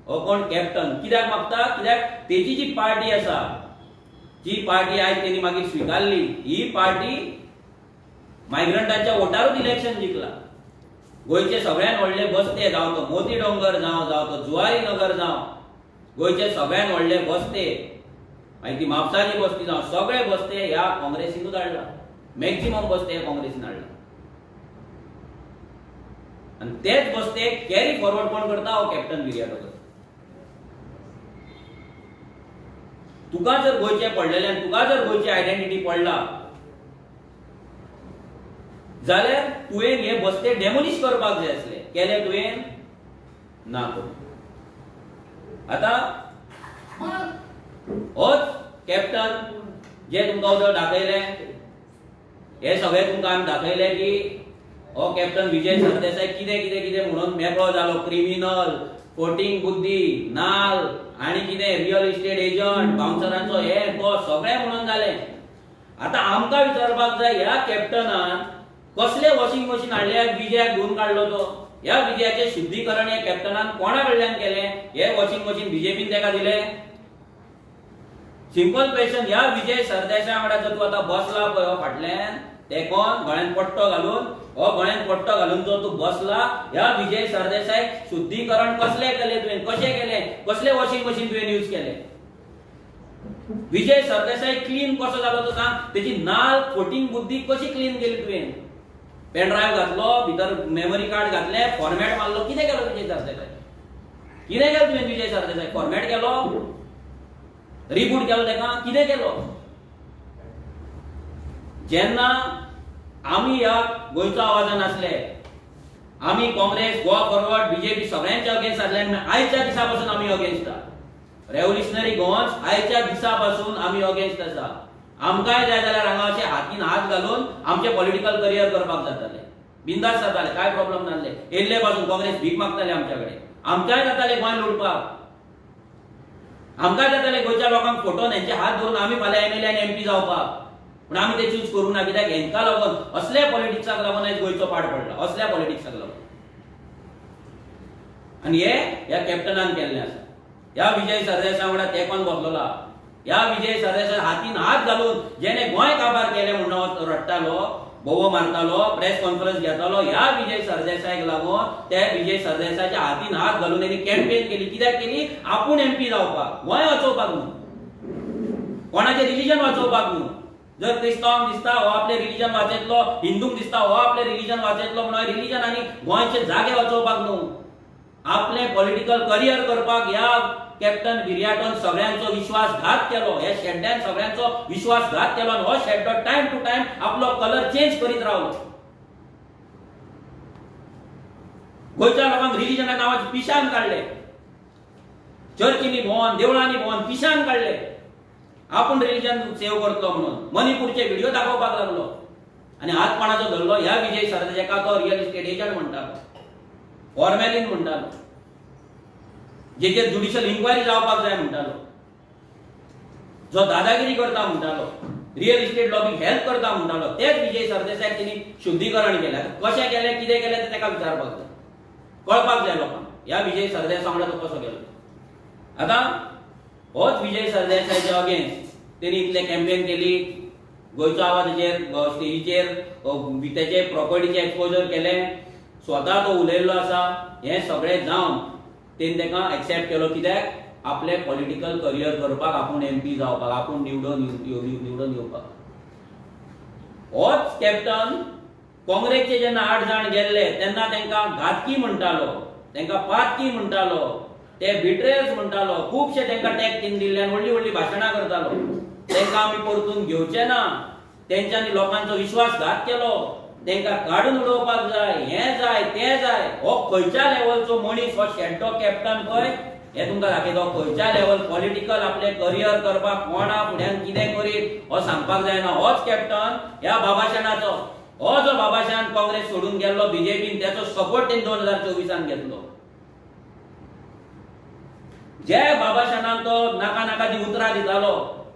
हो कोण कॅप्टन कित्याक मागता? कित्याक तेची जी पार्टी आसा, जी पार्टी आयज तेणी मागीर स्विकारली, ही पार्टी मायग्रंटांच्या वोटारूच इलेक्शन जिखला. गोंयचे सगळ्यात व्हडले बस्ते, जावं तो मोती डोंगर जावं तो जुवारी नगर जावं, गोंयचे सगळ्यात व्हडले बस्ते, मागीर ती म्हापसाची बस्ती जावं, सगळे बस्ते ह्या काँग्रेसीनूच हाडला. मॅक्झिमम बस्ते ह्या काँग्रेसीन हाडला. आनी तेच बस्ते कॅरी फॉरवर्ड कोण करता? हो कॅप्टन विर्याटो करता. तुका जर गोंयचे पडलेले आनी तुका जर गोंयची आयडेंटिटी पडला जाल्यार तुवें हे बस्ते डेमोलिश करपाक जाय आसले. केले तुवें? ना करूं. आतां होच कॅप्टन जे तुमकां उदक दाखयले, हे सगळे तुमकां आमी दाखयले की हो कॅप्टन विजय सरदेसाय कितें कितें कितें म्हणून मेकळो जालो. क्रिमिनल, फोटींग बुद्धी, नाल आनी कितें रियल इस्टेट एजंट, बाउन्सरांचो हे तो सगळें म्हणून जालें. आतां आमकां विचारपाक जाय, ह्या कॅप्टनान कसले वॉशिंग मशीन हाडले विजयाक धुवन काडलो तो? ह्या विजयाचे शुद्धीकरण हे कॅप्टनान कोणा कडल्यान केलें? हे वॉशिंग मशीन बीजेपीन तेका दिलें? Simple question. ह्या विजय सरदेसाय वांगडा जर तूं आतां बसला पळय हो फाटल्यान, ते कोण गळ्यान पट्टो घालून, हो गळ्यान पट्टो घालून जो तूं बसला, ह्या विजय सरदेसाय शुद्धीकरण कसले केले तुवें? कशें केलें? कसले वॉशिंग मशीन तुवें यूज केले? विजय सरदेसाय क्लीन कसो जालो तो सांग? तेची नाल फोटींग बुद्धी कशी क्लीन केली तुवें? पेन ड्रायव्ह घातलो, भितर मेमरी कार्ड घातले, फॉर्मॅट मारलो, कितें केलो विजय सरदेसाय? कितें केलें तुवें विजय सरदेसाय? फॉर्मॅट केलो, रिबूट केलो तेका, कितें केलो? जेन्ना आमी ह्या गोंयचो आवाजान आसले, आमी काँग्रेस, गोवा फॉरवर्ड, बीजेपी सगळ्यांच्या अगेन्स्ट आसले आनी आयच्या दिसा पासून आमी अगेन्स्ट आसा. रेव्होल्युशनरी गोवन्स आयच्या दिसा पासून आमी अगेन्स्ट आसा. आमकांय जाय जाल्यार हांगा अशें हातीन हात घालून आमचे पॉलिटिकल करियर करपाक जाताले, बिंदास जाताले, काय प्रॉब्लेम नासले. येयल्ले पासून काँग्रेस भीक मागताले आमच्या कडेन. आमकांय जाताले गोंय लुटपाक, आमकांय जाताले गोंयच्या लोकांक फोटोन हेंचे हात धरून आमी फाल्यां एमएलए आनी एमपी जावपाक. पूण आमी ते चूज करूं ना. कित्याक हेंका लागून, असल्या पॉलिटिक्साक लागून आयज गोंयचो पाड पडला, असल्या पॉलिटिक्साक लागून. आनी हे ह्या कॅप्टनान केल्लें आसा. ह्या विजय सरदेसाय वांगडा तेंकोन बसलोला. ह्या विजय सरदेसाय हातीन हात घालून जेणे गोंय काबार केलें म्हणून रडटालो, बोबो मारतालो, प्रेस कॉन्फरन्स घेतालो, ह्या विजय सरदेसायक लागून त्या विजय सरदेसायच्या हातीन हात घालून तेणी कॅम्पेन केली. कित्याक केली? आपूण एमपी जावपाक, गोंय वाचोवपाक न्हू, कोणाचें रिलीजन वाचोवपाक न्हू. जर क्रिस्तावांक दिसता हो आपले रिलीजन वाचयतलो, हिंदूंक दिसता हो आपले रिलीजन वाचयतलो म्हणून रिलीजन आनी गोंयचे जागे वाचोवपाक न्हू. आपले पॉलिटिकल करियर करपाक ह्या कॅप्टन विर्याटोन सगळ्यांचो विश्वासघात केलो, ह्या शेड्ड्यान सगळ्यांचो विश्वासघात केलो आणि हो शेड्डो टाइम टू टाइम आपलो कलर चेंज करीत रावलो. गोंयच्या लोकांक रिलीजना नावाची पिशान काढले, चर्चींनी भोवन देवळांनी भोवन पिशान काढले. आपण रिलीजन सेव करतलो म्हणून मणिपूरचे व्हिडिओ दाखोवपाक लागलो आणि हात कोणाचो धरलो ह्या विजय सरदेसाय, जेका तो रियल इस्टेट एजंट म्हणटालो, फॉर्मॅलिन म्हणटालो, जेचेर ज्युडिशियल इन्क्वायरी जावपाक जाय म्हणटालो, जो दादागिरी करता म्हणटालो, रियल इस्टेट लॉबीक हेल्प करता म्हणटालो, तेच विजय सरदेसाय तिणी शुद्धीकरण केलें. कशें केलें, कितें केलें तें ताका विचारपाक जाय, कळपाक जाय लोकांक ह्या विजय सरदेसाय वांगडा तो कसो गेलो. आतां होच विजय सरदेसायच्या अगेन्स्ट तेणी इतले कॅम्पेन केली, गोंयच्या आवाजाचेर स्टेजीचेर तेचे प्रॉपर्टीचे एक्सपोजर केलें, स्वता तो उलयल्लो आसा. हें सगळें जावन तेणी ताका एक्सेप्ट केलो. कित्याक, आपले पॉलिटिकल करियर करपाक, आपूण MP जावपाक, आपूण निवडून येवपाक. होच कॅप्टन काँग्रेसचे जेन्ना 8 जाण गेल्ले तेन्ना तांकां घातकी म्हणटालो, तांकां पातकी म्हणटालो, ते बिट्रेयर्स म्हणटालो, खुबशे तांकां टॅग तीन दिल्ले आनी व्हडली व्हडली भाशणां करतालो. तांकां आमी परतून घेवचे ना, तेंच्यांनी लोकांचो विश्वासघात केलो, तांकां काडून उडोवपाक जाय, हें जाय तें जाय. हो खंयच्या लेवलचो मनीस, हो शेड्डो कॅप्टन पळय, हे तुमकां दाखयता. खंयच्या लेवल पॉलिटिकल आपले करियर करपाक कोणा फुड्यान कितें करीत हो सांगपाक जायना. होच कॅप्टन ह्या बाबाशानाचो. हो जो बाबाशान काँग्रेस सोडून गेल्लो बीजेपीन, त्याचो सपोर्ट तेणी 2024 घेतलो. जे बाबाशानाक तो नाका नाका ती उतरां दितालो,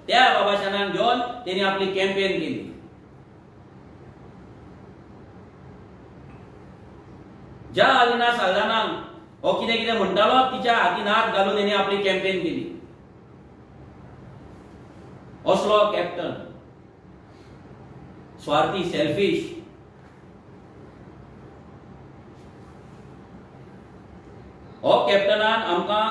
त्या बाबाशानाक घेवन तेणी आपली कॅम्पेन केली. ज्या अलिना साल्दानाक हो कितें कितें म्हणटालो तिच्या हातीन हात घालून तेणी आपली कॅम्पेन केली. असलो कॅप्टन स्वार्थी, सेल्फिश. हो कॅप्टनान आमकां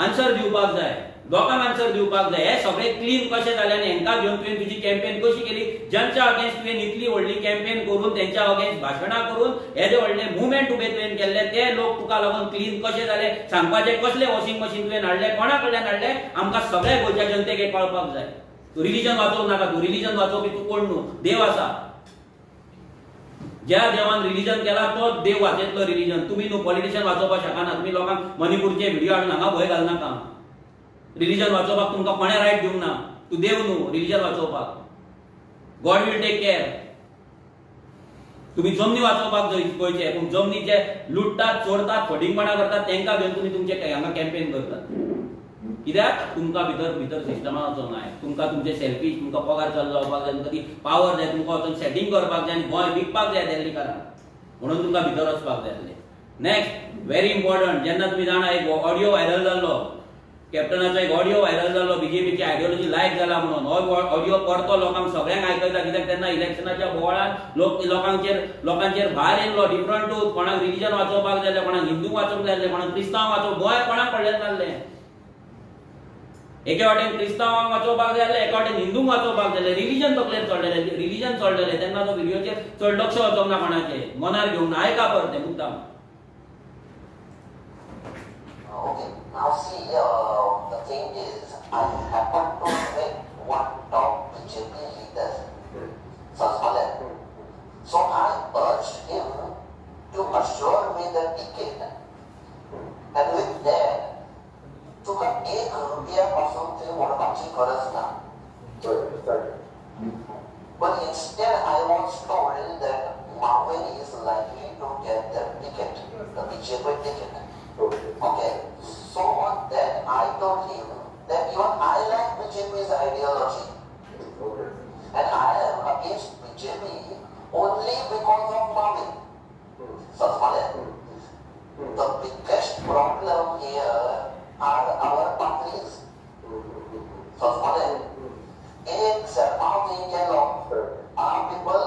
आन्सर दिवपाक जाय, लोकांक आन्सर दिवपाक जाय. हे सगळे क्लीन कशें जालें आनी हेंकां घेवन तुवें तुजी कॅम्पेन कशी केली, ज्यांच्या अगेन्स्ट तुवें इतली व्हडली कॅम्पेन करून, तेंच्या अगेन्स्ट भाशणां करून, हे जे व्हडले मुवमेंट उबे तुवें केल्ले, ते लोक तुका लागून क्लीन कशे जाले, सांगपाचें कसलें वॉशिंग मशीन तुवें हाडलें, कोणा कडल्यान हाडलें, आमकां सगळ्या गोंयच्या जनतेक हें कळपाक जाय. तूं रिलीजन वाचोवंक नाका, तूं रिलीजन वाचोवपी तूं कोण न्हू, देव आसा. ज्या देवान रिलीजन केला तोच देव वाचयतलो रिलीजन. तुम्ही न्हू पॉलिटिशियन वाचोवपाक शकना. तुम्ही लोकांक मणिपूरचे व्हिडिओ हाडून हांगा भंय घालनाका. रिलीजन वाचोवपाक तुमकां कोणें रायट दिवंक ना. तूं देव न्हू रिलीजन वाचोवपाक. God will take care. तुम्ही जमनी वाचोवपाक गोंयचे, पूण जमनी जे लुटतात, चोरतात, फटिंगपणां करतात तेंकां घेवन तुम्ही तुमचे हांगा कॅम्पेन करतात. कित्याक तुमकां भितर सिस्टमा वचोंक जाय. तुमकां तुमचे सेल्फीश, तुमकां पगार चालू जावपाक जाय, तुमकां ती पावर जाय, तुमकां वचून सेटिंग करपाक जाय आनी गोंय विकपाक जाय दिल्लीकारांक. म्हणून तुमकां भितर वचपाक जाय आसलें. नेक्स्ट व्हेरी इम्पॉर्टंट, जेन्ना तुम्ही जाणा एक ऑडिओ व्हायरल जाल्लो, कॅप्टनाचो एक ऑडिओ व्हायरल जाल्लो, बीजेपीची आयडियोलॉजी लायक जाला म्हणून. हो ऑडिओ परतो लोकांक सगळ्यांक आयकयता. कित्याक तेन्ना इलेक्शनाच्या बोवाळान लोकांचेर भार येयल्लो. डिफरंटूच, कोणाक रिलीजन वाचोवपाक जाय, कोणाक हिंदू वाचोवंक जाय, कोणाक क्रिस्तांव वाचोवंक, गोंय कोणाक पडलें नासलें. एके वाटेन क्रिस्तांवांक वाचोवपाक जाय, एके वाटेन हिंदूंक वाचोवपाक जाय. रिलीजन तकलेर चडलेले. तेन्ना तो व्हिडिओचेर चड लक्ष वचोंक ना कोणाचें, मनार घेवंक ना. आयका परते मुद्दाम. Okay, now see, the thing is, I happen to meet one top BJP leader, Sasmalan. So I urged him to assure me the ticket. And with that, तुका ₹1 ते मोडपाची गरज ना. But instead I was told that Mawen is likely to get the ticket, the BJP ticket. Okay. So on that I told him that even I like BJP's ideology. And I am against BJP only because of Mawen. Sasmalan. The biggest problem here are our parties. Sasmalan. एक सरपावती केलो, our people,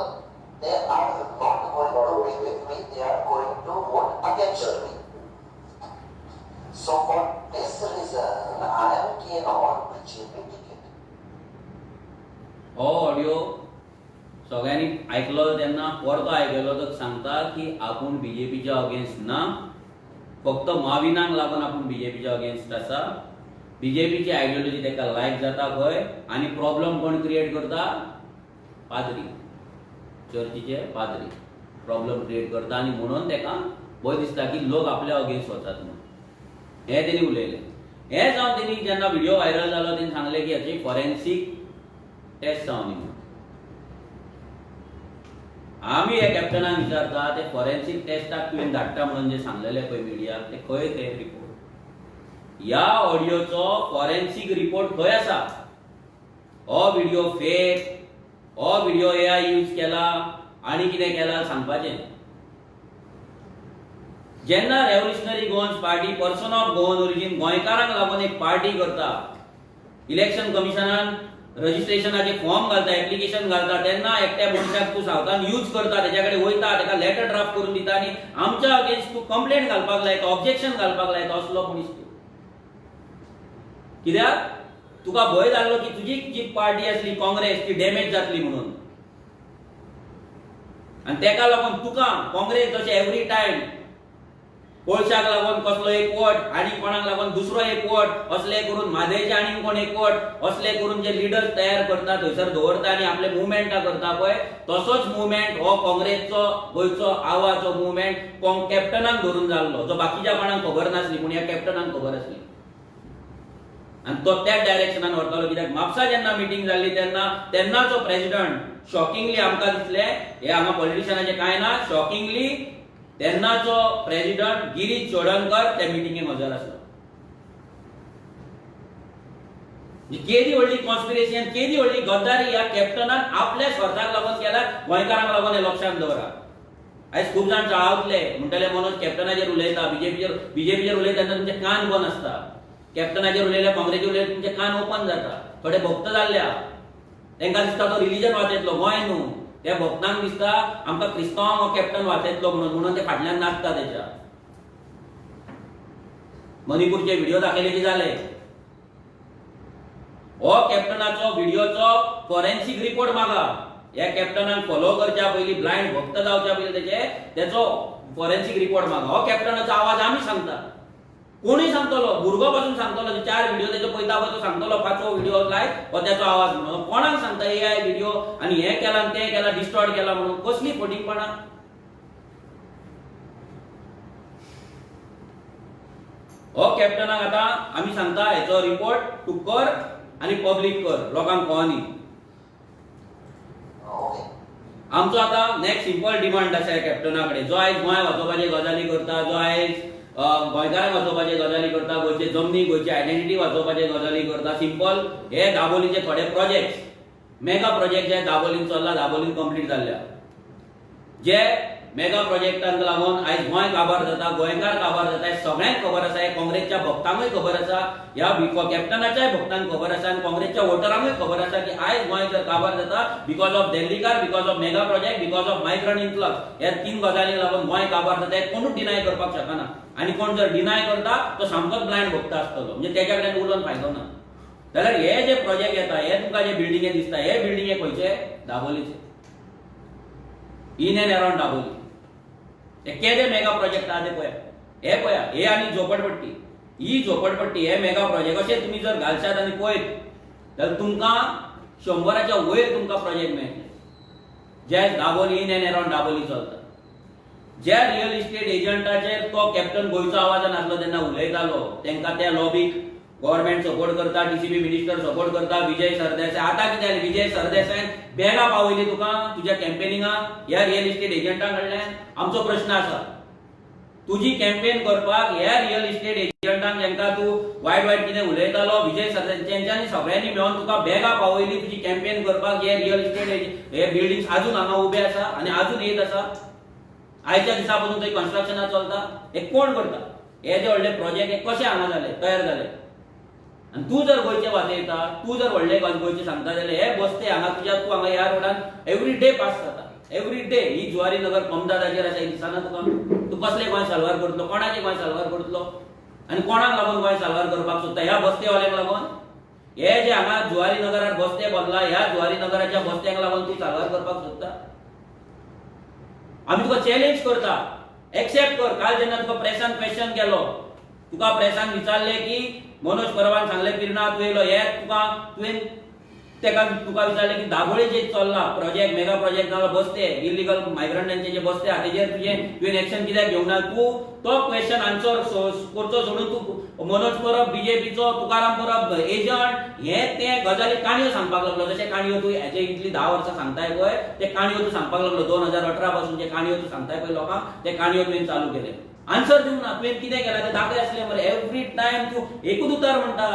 they are not going to be with me, they are going to vote against me. So for this reason, I am keen on BJP ticket. हो audio सगळ्यांनी आयकलो तेन्ना परतो आयकलो तर सांगता की आपूण बीजेपीच्या अगेन्स्ट ना, फक्त माविनाक लागून आपण बीजेपीच्या अगेन्स्ट आसा. बीजेपीची आयडियोलॉजी ताका लायक जाता खंय आनी प्रॉब्लेम कोण क्रिएट करता? पाद्री, चर्चीचे पाद्री प्रॉब्लेम क्रिएट करता आनी म्हणून ताका भंय दिसता की लोक आपल्या अगेन्स्ट वतात म्हणून. हे तेणी उलयलें. हे जावन तेणी जेन्ना व्हिडिओ व्हायरल जालो तेणी सांगलें की हाची फॉरेन्सीक टेस्ट जावनी म्हणून. आमी हे कॅप्टनाक विचारता ते फॉरेन्सीक टेस्टाक तुवें धाडटा म्हणून जे सांगलेले पळय मिडियाक ते खंय ते रिपोर्ट? ह्या ऑडियोचो फॉरेन्सीक रिपोर्ट खंय आसा? हो व्हिडिओ फेक, हो व्हिडिओ AI यूज केला आनी कितें केला सांगपाचें. जेन्ना revolutionary Goans party person of Goan origin गोंयकारांक लागून एक पार्टी करता, इलेक्शन कमिशनान रजिस्ट्रेशनाचे फॉर्म घालता, एप्लिकेशन घालता, तेन्ना एकट्या मनशाक तूं सावथान यूज करता, तेच्या कडेन वयता, ताका लेटर ड्राफ्ट करून दिता आनी आमच्या अगेन्स्ट तूं कंप्लेंट घालपाक लायता, ऑब्जेक्शन घालपाक लायता असलो मनीस तूं. कित्याक? तुका भंय जाल्लो की तुजी जी पार्टी आसली काँग्रेस ती डॅमेज जातली म्हणून. आनी तेका लागून तुका काँग्रेस जशें एवरी टायम कोळशाक लागून कसलो एक वोट आनी कोणाक लागून दुसरो एक वोट असले करून म्हादेचे आनी कोण एक वोट असले करून जे लिडर्स तयार करता थंयसर दवरता आनी आपले मुवमेंटा करता पळय, तसोच मुवमेंट हो काँग्रेसचो गोंयचो आवाजो मुवमेंट कॅप्टनाक धरून जाल्लो, जो बाकीच्या कोणाक खबर नासली पूण ह्या कॅप्टनाक खबर आसली. आनी तो त्याच डायरेक्शनान व्हरतालो. कित्याक म्हापसा जेन्ना मिटींग जाल्ली तेन्नाचो प्रेसिडेंट शॉकिंगली आमकां दिसलें, हे हांगा पॉलिटिशियनाचें कांय ना, शॉकिंगली तेन्नाचो प्रेसिडेंट गिरीश चोडणकर त्या मिटिंगेक हजर आसलो. केदी व्हडली कॉन्स्पिरेसी आनी केदी व्हडली गद्दारी ह्या कॅप्टनान आपल्या स्वार्थाक लागून केला, गोंयकारांक लागून हे लक्षांत दवरा. आयज खूब जाण चाळावतले म्हणटले मनोज कॅप्टनाचेर उलयता, बीजेपीचेर उलयता तेन्ना तुमचे कान बंद आसता, कॅप्टनाचेर उलयल्या काँग्रेसीचेर उलयल्या तुमचे कान ओपन जाता. थोडे भक्त जाल्ल्या तांकां दिसता तो रिलीजन वाचयतलो, गोंय न्हू, त्या भक्तांक दिसता आमकां क्रिस्तांवांक हो कॅप्टन वाचयतलो म्हणून ते फाटल्यान नाचता. तेच्या मणिपूरचे व्हिडिओ दाखयले की जाले. हो कॅप्टनाचो व्हिडिओचो फॉरेन्सीक रिपोर्ट मागा. ह्या कॅप्टनाक फॉलो करच्या पयलीं ब्लायंड भक्त जावच्या पयलीं तेचो फॉरेन्सीक रिपोर्ट मागा. हो कॅप्टनाचो आवाज आमी सांगता, कोणूय सांगतलो, भुरगो पासून सांगतलो, 4 व्हिडिओ तेचो पळयता पळय तो सांगतलो 5वो व्हिडिओ लायक हो त्याचो आवाज म्हणून. कोणाक सांगता AI व्हिडिओ आनी हे केला आनी ते केला, डिस्टॉर्ट केला म्हणून? कसली फोटींगपणां. हो कॅप्टनाक आतां आमी सांगता हेचो रिपोर्ट तूं कर आनी पब्लीक कर, लोकांक कळनी. आमचो आतां नेक्स्ट सिंपल डिमांड आसा ह्या कॅप्टना कडेन, जो आयज गोंय वाचोवपाचे गजाली करता, जो आयज गोंयकारांक वाचोवपाचे गजाली करता, गोंयचे जमनी गोंयची आयडेंटिटी वाचोवपाचे गजाली करता. सिंपल हे दाबोलीचे थोडे प्रोजेक्ट, मेगा प्रोजेक्ट जे दाबोलीन चल्ला, दाबोलीन कंप्लीट जाल्ल्या, जे मेगा प्रोजेक्टांक लागून आयज गोंय काबार जाता, गोंयकार काबार जाता, हे सगळ्यांक खबर आसा. हे काँग्रेसच्या भक्तांकूय खबर आसा, ह्या कॅप्टनाच्याय भक्तांक खबर आसा आनी काँग्रेसच्या वोटरांकूय खबर आसा की आयज गोंय जर काबार जाता बिकॉज ऑफ दिल्लीकार, because of mega project, because of migrant influx, ह्या 3 गजालींक लागून गोंय काबार जाता. हे कोणूच डिनाय करपाक शकना. आनी कोण जर डिनाय करता तो सामकोच ब्लायंड भक्त आसतलो, म्हणजे तेच्या कडेन उलोवन फायदो ना. जाल्यार हे जे प्रोजेक्ट येता, हे तुमकां जे बिल्डिंगे दिसता, हे बिल्डिंगे खंयचे? दाबोलीचे, इन एंड अराउंड दाबोली. हे केदे मेगा प्रोजेक्ट आहा ते पळया. हे पळया, हे आनी झोपडपट्टी, ही झोपडपट्टी, हे मेगा प्रोजेक्ट अशें तुमी जर घालशात आनी पळयत जाल्यार तुमकां 100च्या वयर तुमकां प्रोजेक्ट मेळटले, जे Dabolim in and around Dabolim चलता. ज्या रियल इस्टेट एजंटाचेर तो कॅप्टन गोंयचो आवाजान आसलो तेन्ना उलयतालो, तांकां त्या लॉबीक गव्हर्नमेंट सपोर्ट करता, TCP मिनिस्टर सपोर्ट करता, विजय सरदेसाय. आतां कितें जालें? विजय सरदेसायन बॅगां पावयली तुका तुज्या कॅम्पेनिंगाक ह्या रियल इस्टेट एजंटा कडल्यान. आमचो प्रश्न आसा, तुजी कॅम्पेन करपाक ह्या रियल इस्टेट एजंटांक जेंकां तूं वायट कितें उलयतालो, विजय सरदेसायांनी सगळ्यांनी मेळोन तुका बॅगां पावयली तुजी कॅम्पेन करपाक. हे रियल इस्टेट हे बिल्डिंग्स आजून हांगा उबे आसा आनी आजून येत आसा. आयच्या दिसा पासून थंय कन्स्ट्रक्शनां चलता. हे कोण करता? हे जे व्हडले प्रोजेक्ट हे कशे हांगा जाले, तयार जाले? आनी तूं जर गोंयचे वाचयता, तूं जर व्हडले गोंयचे सांगता जाल्यार हे बस्ते हांगा तुज्या तूं हांगा ह्या रोडान एवरी डे पास जाता, एवरी डे. ही जुवारी नगर कमदादाचेर आसा, दिसना तुका? तूं कसले गोंय साल्वार करतलो, कोणाचे गोंय साल्वार करतलो आनी कोणाक लागून गोंय साल्वार करपाक सोदता? ह्या बस्तेवाल्यांक लागून? हे जे हांगा जुवारी नगरार बस्ते बांदला, ह्या जुवारी नगराच्या बस्त्यांक लागून तूं साल्वार करपाक सोदता? आमी तुका चॅलेंज करता, एक्सेप्ट कर. काल जेन्ना तुका प्रेसान क्वेश्चन केलो, तुका प्रेसान विचारले की मनोज परवान सांगले पिर्णा तूं येयलो हे तुवें तुका विचारले की दाबोळेचे चल्ला प्रोजेक्ट, मेगा प्रोजेक्ट जालो बसते, इलिगल मायग्रंटांचे जे बसते आहा तेजेर तुवें एक्शन कित्याक घेवंक ना? तूं तो क्वेश्चन आन्सर करचो सोडून तूं मनोज परब बीजेपीचो, तुकाराम परब एजंट हे ते गजाली काणयो सांगपाक लागलो. जशे काणयो तूं हेजे इतली 10 वर्सां सांगताय पळय ते काणयो तूं सांगपाक लागलो. 2018 पासून जे काणयो तूं सांगताय पळय लोकांक ते काणयो तुवें चालू केले. आन्सर दिवंक ना. तुवें कितें केलां ते दाखय आसले मरे. एवरी टायम तूं एकूच उतार म्हणटा,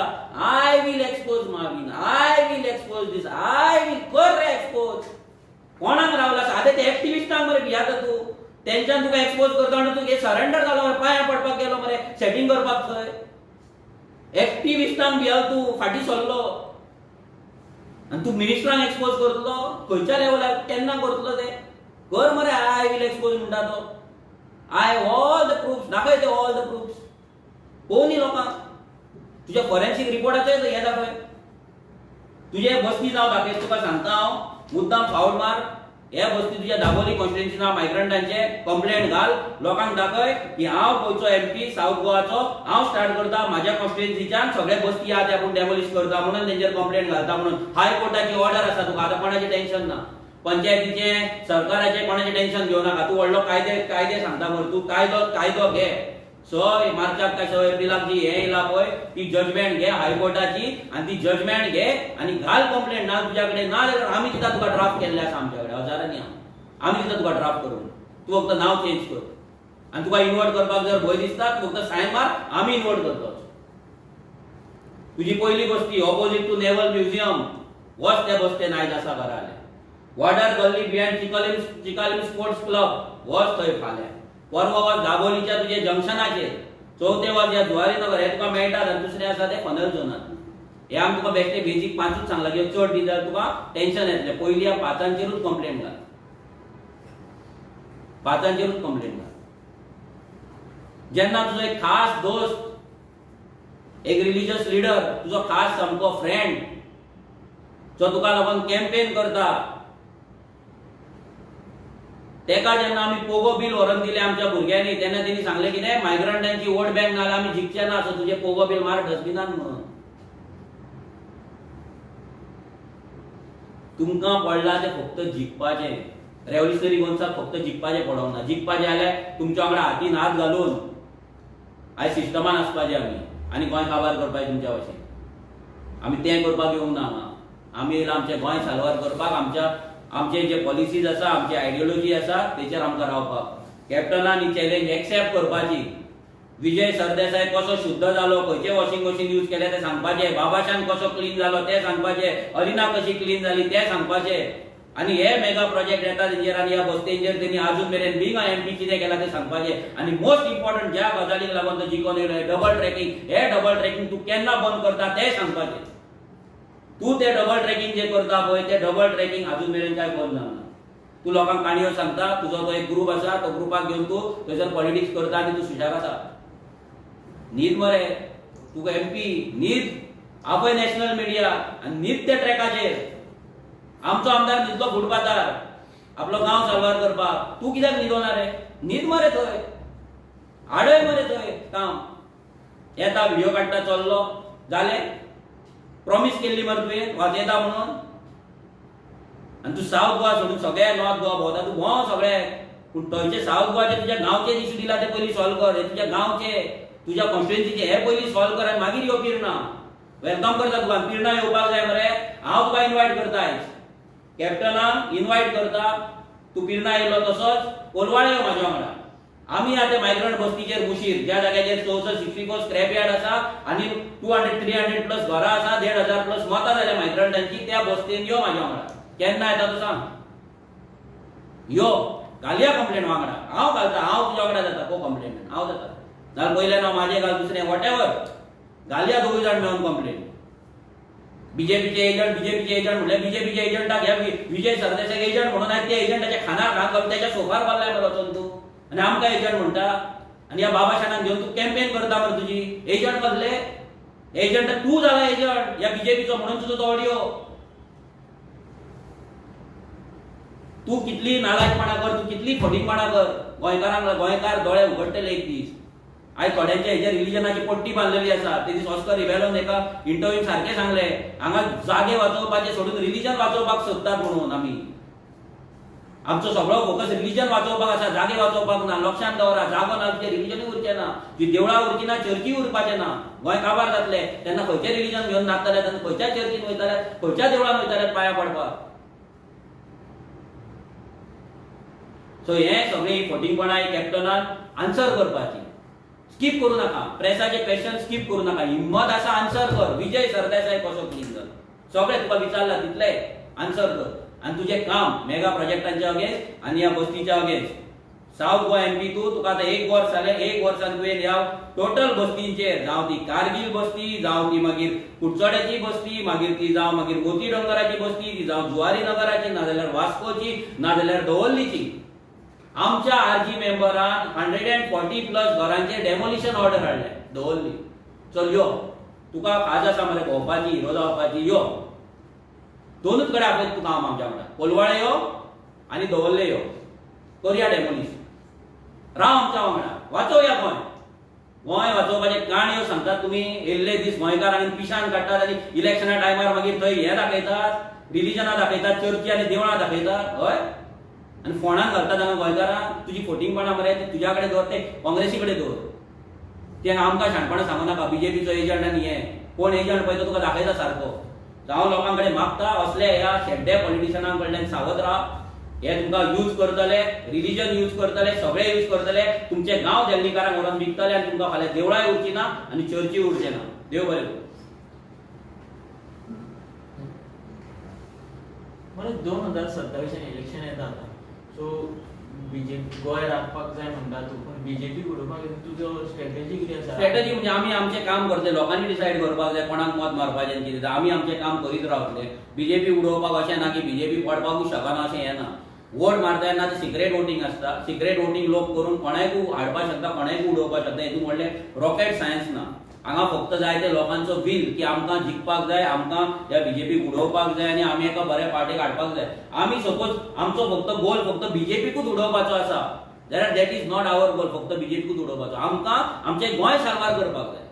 I will expose Marvin, I will expose this, I will कर रे एक्सपोज. कोणाक रावला? सादे ते एक्टिविस्टांक मरे भियाता तूं. तेंच्यान तुका एक्सपोज करता म्हणटा तूं सरेंडर जालो मरे, पांयां पडपाक गेलो मरे, सेटिंग करपाक थंय. एक्टिविस्टांक भियाल तूं, फाटीं सरलो आनी तूं मिनिस्टरांक एक्सपोज करतलो? खंयच्या लेवलार केन्ना करतलो ते? कर मरे आय वील एक्सपोज म्हणटा तो. I all the proofs, दाखय ते all the proofs. कोणी लोकांक तुझ्या फॉरेन्सिक रिपोर्टाचे हे दाखय. तुझे बस्ती नाव दाखय. तुका सांगता हांव मुद्दाम फावल मार. हे बस्ती तुझ्या दाबोली कॉन्स्टिट्युएन्सी नाव मायग्रंटांचे कंप्लेंट घाल. लोकांक दाखय की हांव गोंयचो MP साऊथ गोवाचो, हांव स्टार्ट करता म्हाज्या कॉन्स्टिट्युएन्सीच्यान सगळे बस्ती आहा ते आपूण डेमोलिश करता म्हणून तेंचेर कंप्लेंट घालता म्हणून. हायकोर्टाची ऑर्डर आसा तुका. आतां कोणाचें टेन्शन ना. पंचायतीचे सरकाराचे कोणाचे टेन्शन घेऊ नका. तू व्हडलो कायदे सांगता मरे. तू कायदो घे. 6 मार्चाक काय 6 एप्रिलाक जी हे येयला पळय ती जजमेंट घे हायकोर्टाची आनी ती जजमेंट घे आनी घाल कंप्लेंट. ना तुझ्या कडेन ना जाल्यार आमी कित्याक तुका ड्राफ्ट केल्ले आसा आमच्या कडेन हजारांनी. आमी कित्याक तुका ड्राफ्ट करून. तूं फक्त नांव चेंज कर आनी तुका इन्वर्ट करपाक जर भंय दिसता तूं फक्त सायन मार, आमी इन्वर्ट करतो. तुजी पयली बस्ती ऑपोजीट टू नेवल म्युझियम वच ते बसते नायजासा घराले. वॉर्डर गल्ली बिहाइंड चिकालिम स्पोर्ट्स क्लब वच थंय फाल्यां. परवा वच दाबोलीच्या तुजे जंक्शनाचेर. चौथे वच या जुवारी नगर हे तुका मेळटात आनी दुसरे आसा ते फनल झोनात. हे आमी तुका बेश्टे बेजीक 5च सांगला की चड दी जाल्यार तुका टेन्शन येतलें. पयली ह्या 5चांचेरूच कंप्लेंट घाल. 5चांचेरूच कंप्लेंट घाल. जेन्ना तुजो एक खास दोस्त, एक रिलिजियस लीडर, तुजो खास सामको फ्रेंड जो तुका लागून कॅम्पेन करता, तेका जेन्ना आमी पोगो बिल व्हरून दिले आमच्या भुरग्यांनी तेन्ना तेणी सांगले कितें मायग्रंटांची वोट बँक नाल्यार आमी जिखचे ना. सो तुजे पोगो बिल मार डस्टबिनान म्हणून. तुमकां पडला ते फक्त जिखपाचें. रेव्होल्युशनरी गोन्साक फक्त जिखपाचें पडोंक ना. जिखपाचें जाल्यार तुमच्या वांगडा हातीन हात घालून आयज सिस्टमान आसपाचें आमी आनी गोंय काबार करपाचें तुमच्या भशेन. आमी तें करपाक येवंक ना हांगा. आमी येयला आमचें गोंय साल्वार करपाक. आमचे जे पॉलिसीज आसा, आमची आयडियोलॉजी आसा तेचेर आमकां रावपाक. कॅप्टनान ही चॅलेंज एक्सेप्ट करपाची. विजय सरदेसाय कसो शुद्ध जालो, खंयचे वॉशिंग मशीन यूज केले ते सांगपाचें. बाबाशान कसो क्लीन जालो ते सांगपाचें. अरिना कशी क्लीन जाली ते सांगपाचें. आनी हे मेगा प्रोजेक्ट येता तेंचेर आनी ह्या बस्तेंचेर तेणी अजून मेरेन बींग MP कितें केलां तें सांगपाचें. आनी मोस्ट इम्पॉर्टंट ज्या गजालीक लागून तो जिखून येयलो डबल ट्रॅकिंग, हे डबल ट्रॅकिंग तूं केन्ना बंद करता तें सांगपाचें. तू ते डबल ट्रॅकिंग जे करता पळय ते डबल ट्रॅकिंग अजून मेरेन काय बंद जावना. तू लोकांक काणयो सांगता, तुजो तो एक ग्रुप आसा तो ग्रुपाक घेवन तू थंयसर पॉलिटिक्स करता आनी तू सुशाग आसा. न्हीद मरे. तुका MP न्हीद. आपय नॅशनल मिडिया आनी न्हीद ते ट्रॅकाचेर. आमचो आमदार न्हिदलो फुटपाथार आपलो गांव साल्वार करपाक. तू कित्याक न्हिदोना रे? न्हीद मरे थंय. आडय मरे थंय काम. येता व्हिडिओ काडटा चल्लो जालें. प्रॉमिस केल्ली मरे तुवें वाजयता म्हणून. आनी तूं सावथ गोवा सोडून सगळे नॉर्थ गोवा भोंवता. तूं भोंव सगळे. पूण थंयचे सावथ गोवाचे तुज्या गांवचे इश्यू दिला ते पयलीं सॉल्व कर. हे तुज्या गांवचे, तुज्या कॉन्स्टिट्युएन्सीचे हे पयलीं सॉल्व कर आनी मागीर यो पिर्णा. वेलकम करता तुका. पिर्णा येवपाक जाय मरे. हांव तुका इन्वायट करता आयज. कॅप्टनाक इन्वायट करता. तूं पिर्णा येयलो तसोच कोलवाळे यो म्हाज्या वांगडा. आमी आतां मायग्रंट बस्तीचेर मुशीर ज्या जाग्याचेर 64 स्क्रॅप यार्ड आसा आनी 200-300 प्लस घरां आसा, 1,500 प्लस मतां जाल्या मायग्रंटांची, त्या बस्तेन यो म्हाज्या वांगडा. केन्ना येता तूं सांग. यो घालया कंप्लेंट वांगडा. हांव घालता. हांव तुज्या वांगडा जाता को कंप्लेंट. हांव जाता. नाल्यार पयलें नांव म्हाजें घाल, दुसरें वॉटेवर घालया. दोगूय जाण मेळून कंप्लेंट. बीजेपीचे एजंट म्हणल्यार बीजेपीचे एजंटाक ह्या विजय सरदेसाय एजंट म्हणून ते एजंटाच्या खानार घाल. त्याच्या सोफार बसलाय मरे वचून तूं आनी आमकां एजंट म्हणटा. आनी ह्या बाबाशानाक घेवन तूं कॅम्पेन करता मरे. तुजी एजंट कसले? एजंट तूं जाला एजंट ह्या बीजेपीचो म्हणून तुजो तो ऑडियो. तू कितली नालायकपणा कर, तू कितली फटीकपणा कर, गोंयकार दोळे उगडटले एक दीस. आयज थोड्यांच्या हेजे रिलिजनाची पट्टी बांदलेली आसा. ते दीस ऑस्कर रिबेलोन एका इंटरव्यून सारखे सांगले, हांगा जागे वाचोवपाचे सोडून रिलिजन वाचोवपाक सोदतात म्हणून आमी. आमचो सगळो फोकस रिलिजन वाचोवपाक आसा, जागे वाचोवपाक ना. लक्षांत दवरा, जागो ना तुजे रिलिजनूय उरचें ना, ती देवळां उरची ना, चर्ची उरपाचें ना. गोंय काबार जातले तेन्ना खंयचें रिलिजन घेवन नाचतले, तेन्ना खंयच्या चर्चीन वयतले, खंयच्या देवळान वयतले पांया पडपाक. सो हे सगळी फटींगपणां कॅप्टनान आन्सर करपाची. स्कीप करू नाका, प्रेसाचे क्वेश्चन स्कीप करू नाका. हिम्मत आसा आन्सर कर. विजय सरदेसाय कसो क्लीन जालो, सगळे तुका विचारला तितले आन्सर कर. आणि तुझे काम मेगा प्रोजेक्टांच्या अगेन्स्ट आणि ह्या बस्तीच्या अगेन्स्ट. साऊथ गोवा एमपी तुका आतां 1 वर्स जालें, 1 वर्सान तुवें ह्या टोटल बस्तींचेर, जावं ती कारगिल बस्ती, जावं ती मागीर कुडचड्याची बस्ती, मागीर ती जावं मागीर मोती डोंगराची बस्ती, ती जावं जुवारी नगराची, नाजाल्यार वास्कोची, नाजाल्यार दवर्लीची, आमच्या आरजी मेंबरान 140+ घरांचे डेमोलिशन ऑर्डर हाडले दवर्ली. चल यो, तुका खाज आसा मरे भोंवपाची, हिरो जावपाची, यो. दोनूच कडेन आपयता तुका हांव आमच्या वांगडा. कोलवाळे यो आनी दवर्ले यो, करया डेमोलिशन. राव आमच्या वांगडा, वाचोवया गोंय. गोंय वाचोवपाचे काणयो सांगतात तुमी. येयल्ले दीस गोंयकारांक पिशान काडटात आनी इलेक्शना टायमार मागीर थंय हे दाखयतात, रिलिजनां दाखयतात, चर्ची आनी देवळां दाखयतात. हय, आनी फोंडान घालतात हांगा गोंयकारांक. तुजी फोटिंगपणां मरे ती तुज्या कडेन दवर, ते काँग्रेसी कडेन दवर. ते आमकां शाणपणां सांगू नाका. बीजेपीचो एजंट आनी हे कोण एजंट पळय तो तुका दाखयता सारको. हांव लोकां कडेन मागता, असले ह्या शेड्डे पॉलिटिशियनां कडल्यान सावध राव. हे तुमकां यूज करतले, रिलिजन यूज करतले, सगळे यूज करतले. तुमचे गांव देल्लीकारांक व्हरून विकतले आनी तुमकां फाल्यां देवळांय उरची ना आनी चर्ची उरचे ना. देव बरें करूं. बरें, 2027 इलेक्शन येता आतां. सो बीजेपी गोंय राखपाक जाय म्हणटा तूं, पूण बीजेपी उडोवपाक तुजो स्ट्रॅटेजी कितें आसा? स्ट्रॅटेजी म्हणजे आमी आमचें काम करतले. लोकांनी डिसायड करपाक जाय कोणाक मत मारपाचें कितें. आमी आमचें काम करीत रावतले. बीजेपी उडोवपाक अशें ना की बीजेपी पडपाकूच शकना अशें हें ना. वोट मारता तेन्ना ते सिक्रेट वोटिंग आसता. सिक्रेट वोटिंग लोक करून कोणायकूय हाडपाक शकता, कोणायकूय उडोवपाक शकता. हेतून व्हडलें रॉकेट सायन्स ना. हांगा फक्त जाय ते लोकांचो विल की आमकां जिखपाक जाय, आमकां ह्या बीजेपीक उडोवपाक जाय आनी आमी एका बऱ्या पार्टीक हाडपाक जाय. आमी सपोज आमचो फक्त गोल फक्त बीजेपीकूच उडोवपाचो आसा जाल्यार that is not our goal. फक्त बीजेपीकूच उडोवपाचो. आमकां आमचें गोंय सारवार करपाक जाय.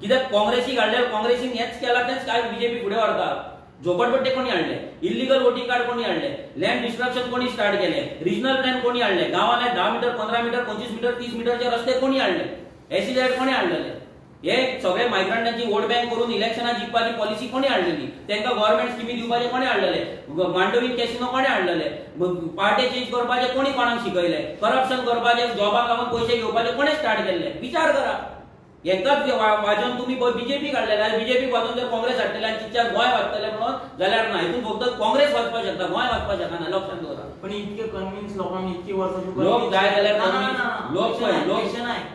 कित्याक काँग्रेसीक हाडल्यार काँग्रेसीन हेच केलां तेच काय बीजेपी फुडें व्हरता. झोपडपट्टे कोणी हाडले, इल्लीगल वोटिंग कार्ड कोणी हाडले, लँड डिस्ट्रक्शन कोणी स्टार्ट केले, रिजनल प्लॅन कोणी हाडले, गांवांतले 10 मीटर 15 मीटर 25 मीटर 30 मीटरचे रस्ते कोणी हाडले, एसीझेड कोणी हाडलेले. हे सगळे मायग्रंटांची वोट बँक करून इलेक्शनां जिखपाची पॉलिसी कोणी हाडलेली, तांकां गव्हर्नमेंट स्किमी दिवपाचे कोणी हाडलेले, मांडवीन कॅसिनो कोणी हाडलेले, पार्टी चेंज करपाचे कोणी कोणाक शिकयले, करप्शन करपाचे, जॉबाक लागून पयशे घेवपाचे कोणी स्टार्ट केल्ले. विचार करा. हेकाच वाजोवन तुम्ही बीजेपी काढलेला, बीजेपी वाजून जर काँग्रेस हाडटले आनी चिच्चार गोंय वाचतले म्हणून जाल्यार ना. हितून फक्त काँग्रेस वाचपाक शकता, गोंय वाचपाक शकना. लक्षांत दवरा. पण इतके कन्विन्स लोकांक इतकी वर्सां लोक जाय जाल्यार लोक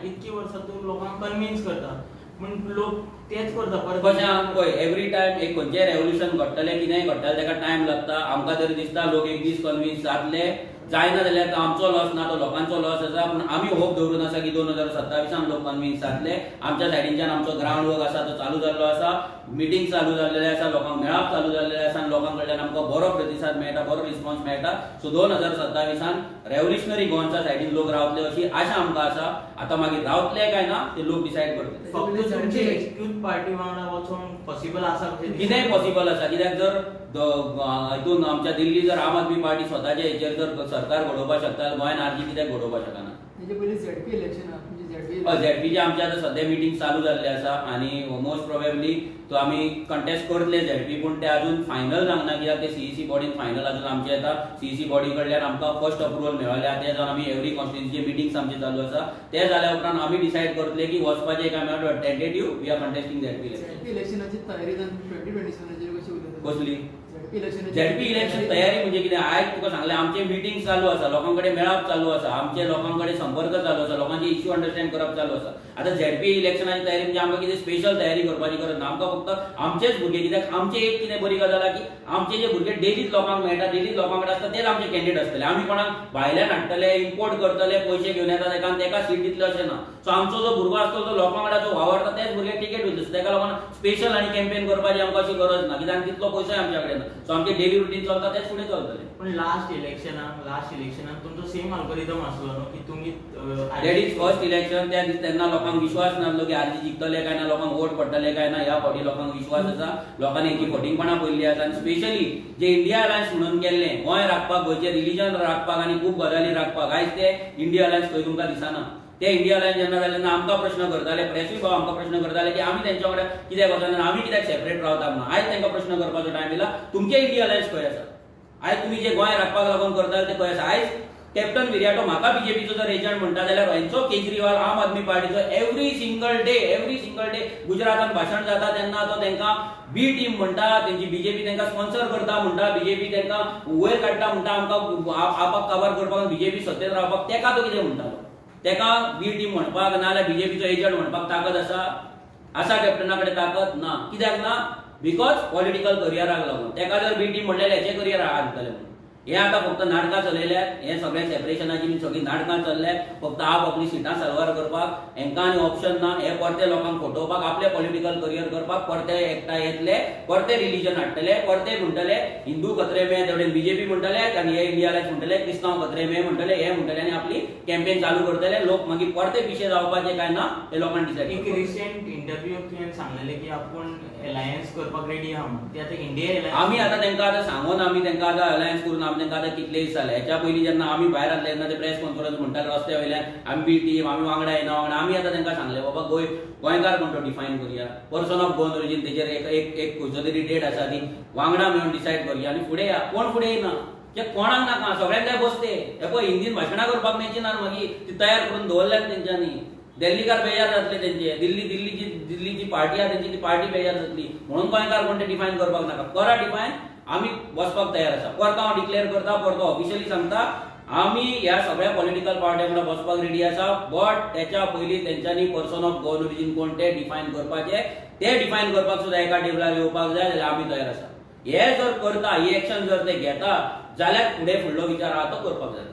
इतकी वर्सां तूं लोकांक कन्विन्स करता, पण लोक तेच करता. कशें पळय, एवरी टायम एक खंयचें रेवल्युशन घडटलें, कितेंय घडटलें, ताका टायम लागता. आमकां तरी दिसता लोक एक दीस कन्विन्स जातले. जायना जाल्यार तो आमचो लॉस ना, तो लोकांचो लॉस आसा. पूण आमी होप दवरून आसा की 2027 लोक कन्विन्स जातले. आमच्या सायडींच्यान आमचो ग्रावंड वर्क आसा तो चालू जाल्लो आसा, मिटींग चालू जाल्लेले आसा, लोकांक मेळाप चालू जाल्लेले आसा आनी लोकां कडल्यान आमकां बरो प्रतिसाद मेळटा, बरो रिस्पॉन्स मेळटा. सो 2027 रेव्होल्युशनरी गोंयच्या सायडीन लोक रावतले अशी आशा आमकां आसा. आतां मागीर रावतले काय ना ते लोक डिसायड करतले. फक्त तुमची एक्सक्यूज पार्टी वांगडा वचून पॉसिबल आसा कितेंय पॉसिबल आसा. कित्याक जर हितून आमच्या दिल्ली जर आम आदमी पार्टी स्वताचे हेचेर जर सरकार घडोवपाक शकता जाल्यार गोंयान आरजी कित्याक घडोवपाक शकना. झेडपी इलेक्शन झेडपीचे आमचे आतां सद्या मिटींग चालू जाल्ले आसा आनी मोस्ट प्रोबेबली तो आमी कंटेस्ट करतले झेडपी, पूण ते अजून फायनल जावंक ना. कित्याक ते सीईसी बॉडीन फायनल अजून आमचे येता. सीईसी बॉडी कडल्यान आमकां फर्स्ट अप्रुवल मेळ्ळें. ते जावन आमी एवरी कॉन्स्टिट्युएन्सीचे मिटींग्स आमचे चालू आसा. ते जाल्या उपरांत आमी डिसायड करतले की वचपाचे काय मेळटा tentative we are contesting ZP इलेक्शनाची तयारी 2027 कशी उरता कसली झेडपी इलेक्शन तयारी म्हणजे कितें. आयज तुका सांगलें आमचे मिटींग चालू आसा, लोकां कडेन मेळप चालू आसा, आमचे लोकां कडेन संपर्क चालू आसा, लोकांचे इश्यू अंडरस्टँड करप चालू आसा. आतां झेडपी इलेक्शनाची तयारी म्हणजे आमकां कितें स्पेशल तयारी करपाची गरज ना. आमकां फक्त आमचेच भुरगे, कित्याक आमचे एक कितें बरी गजाल आसा की आमचे जे भुरगे डेलीच लोकांक मेळटा, डेलीच लोकां कडेन आसता, तेच आमचे कॅन्डिडेट आसतले. आमी कोणाक भायल्यान हाडटले, इम्पोर्ट करतले, पयशे घेवन येतात, एकान तेका सीट दितले अशें ना. सो आमचो जो भुरगो आसतो तो लोकां कडेन जो वावरता तेच भुरगे टिकेट वयतले. तेका लागून स्पेशल आनी कॅम्पेन करपाची आमकां अशी गरज ना, कित्याक तितलो पयसोय आमच्या कडेन ना. सो आमचे डेली रुटीन चलता तेच फुडें चलतलें. पण लास्ट इलेक्शनाक तुमचो सेम अल्गोरिदम आसलो न्हू की तुमी दॅट इज फर्स्ट इलेक्शन. तेन्ना लोकांक विश्वास नासलो की आरजी जिखतले काय ना, लोकांक वोट पडटले काय ना. ह्या फावटी लोकांक विश्वास आसा, लोकांनी हेची फटिंगपणां पयल्ली आसा. आनी स्पेशली जे इंडिया अलायन्स म्हणून केल्लें, गोंय राखपाक, गोंयचें रिलीजन राखपाक आनी खूब गजाली राखपाक, आयज ते इंडिया अलायन्स खंय तुमकां दिसना. ते इंडिया अलायन्स जेन्ना जाले तेन्ना आमकां प्रश्न करताले, प्रेसूय भाव आमकां प्रश्न करताले की आमी तेंच्या कडेन कित्याक वचना, आमी कित्याक सेपरेट रावता म्हणून. आयज तांकां प्रश्न करपाचो टायम येयला, तुमचे इंडिया अलायन्स खंय आसा. आयज तुमी जे गोंय राखपाक लागून करताले ते खंय आसा. आयज कॅप्टन विराटो म्हाका बीजेपीचो जर एजंट म्हणटा जाल्यार हेंचो केजरीवाल आम आदमी पार्टीचो एवरी सिंगल डे गुजरातान भाशण जाता तेन्ना तो तांकां बी टीम म्हणटा, तेंची बीजेपी तांकां स्पॉन्सर करता म्हणटा, बीजेपी तांकां वयर काडटा म्हणटा, आमकां आपाक कवर करपाक बीजेपी सत्तेत रावपाक. तेका तो कितें म्हणटालो, तेका बी टीम म्हणपाक नाल्यार बीजेपीचो एजंट म्हणपाक ताकद आसा कॅप्टना कडेन ताकद ना. कित्याक ना, बिकॉज पॉलिटिकल करियराक लागून. तेका जर बी टीम म्हणलें हेचे करियर हाडटले म्हणून. हे आतां फक्त नाटकां चलयल्यात, हे सगळे सेपरेशनाची बी सगळी नाटकां चल्ल्यात फक्त आपली सिटां सर्वार करपाक. हेंकां आनी ऑप्शन ना, हे परते लोकांक फटोवपाक, आपले पॉलिटिकल करियर करपाक परते एकठांय येतले, परते रिलीजन हाडटले, परते म्हणटले हिंदू खत्रे में तेवढे बीजेपी म्हणटले आनी हे इंडिया अलायन्स म्हणटले क्रिस्तांव खत्रे में म्हणटले, हे म्हणटले आनी आपली कॅम्पेन चालू करतले. लोक मागीर परते पिशे जावपाचे काय ना हे लोकांनी डिसायड. एक रिसेंट इंटरव्यू तुवें सांगलेलें की आपूण अलायन्स करपाक रेडी आहा म्हणून. ते आतां इंडिया आमी आतां तांकां आतां सांगून आमी तांकां आतां अलायन्स करून आमी तांकां आतां कितले दीस जाले. हेच्या पयलीं जेन्ना आमी भायर आसले तेन्ना ते प्रेस कॉन्फरन्स म्हणटाले रस्त्या वयल्यान आमी बी टीम, आमी वांगडा येना. आमी आतां तांकां सांगलें बाबा गोंयकार कोण तो डिफायन करुया, पर्सन ऑफ गोवन ओरिजीन, तेजेर एक खंयचो तरी डेट आसा ती वांगडा मेळून डिसायड करुया आनी फुडें या. कोण फुडें येना ते कोणाक नाका, सगळ्यांक जाय बसते. हे पळय हिंदीन भाशणां करपाक मेळची ना मागीर ती तयार करून दवरल्यात तेंच्यांनी. दिल्लीकार बेजार जातले तेंचे, दिल्लीची पार्टी आहा तेंची ती पार्टी बेजार जातली म्हणून गोंयकार कोण ते डिफायन करपाक नाका. करा डिफायन, आमी बसपाक तयार आसा. परतो हांव डिक्लेअर करता, परतो ऑफिशियली सांगता, आमी ह्या सगळ्या पॉलिटिकल पार्ट्यां वांगडा बसपाक रेडी आसा. बट त्याच्या पयलीं तेंच्यांनी पर्सन ऑफ गोवन ओरिजीन कोण ते डिफायन करपाचे. ते डिफायन करपाक सुद्दां एका टेबलार येवपाक जाय जाल्यार आमी तयार आसा. हे जर करता, ही एक्शन जर ते घेता जाल्यार फुडें फुडलो विचार आहा तो करपाक जाय.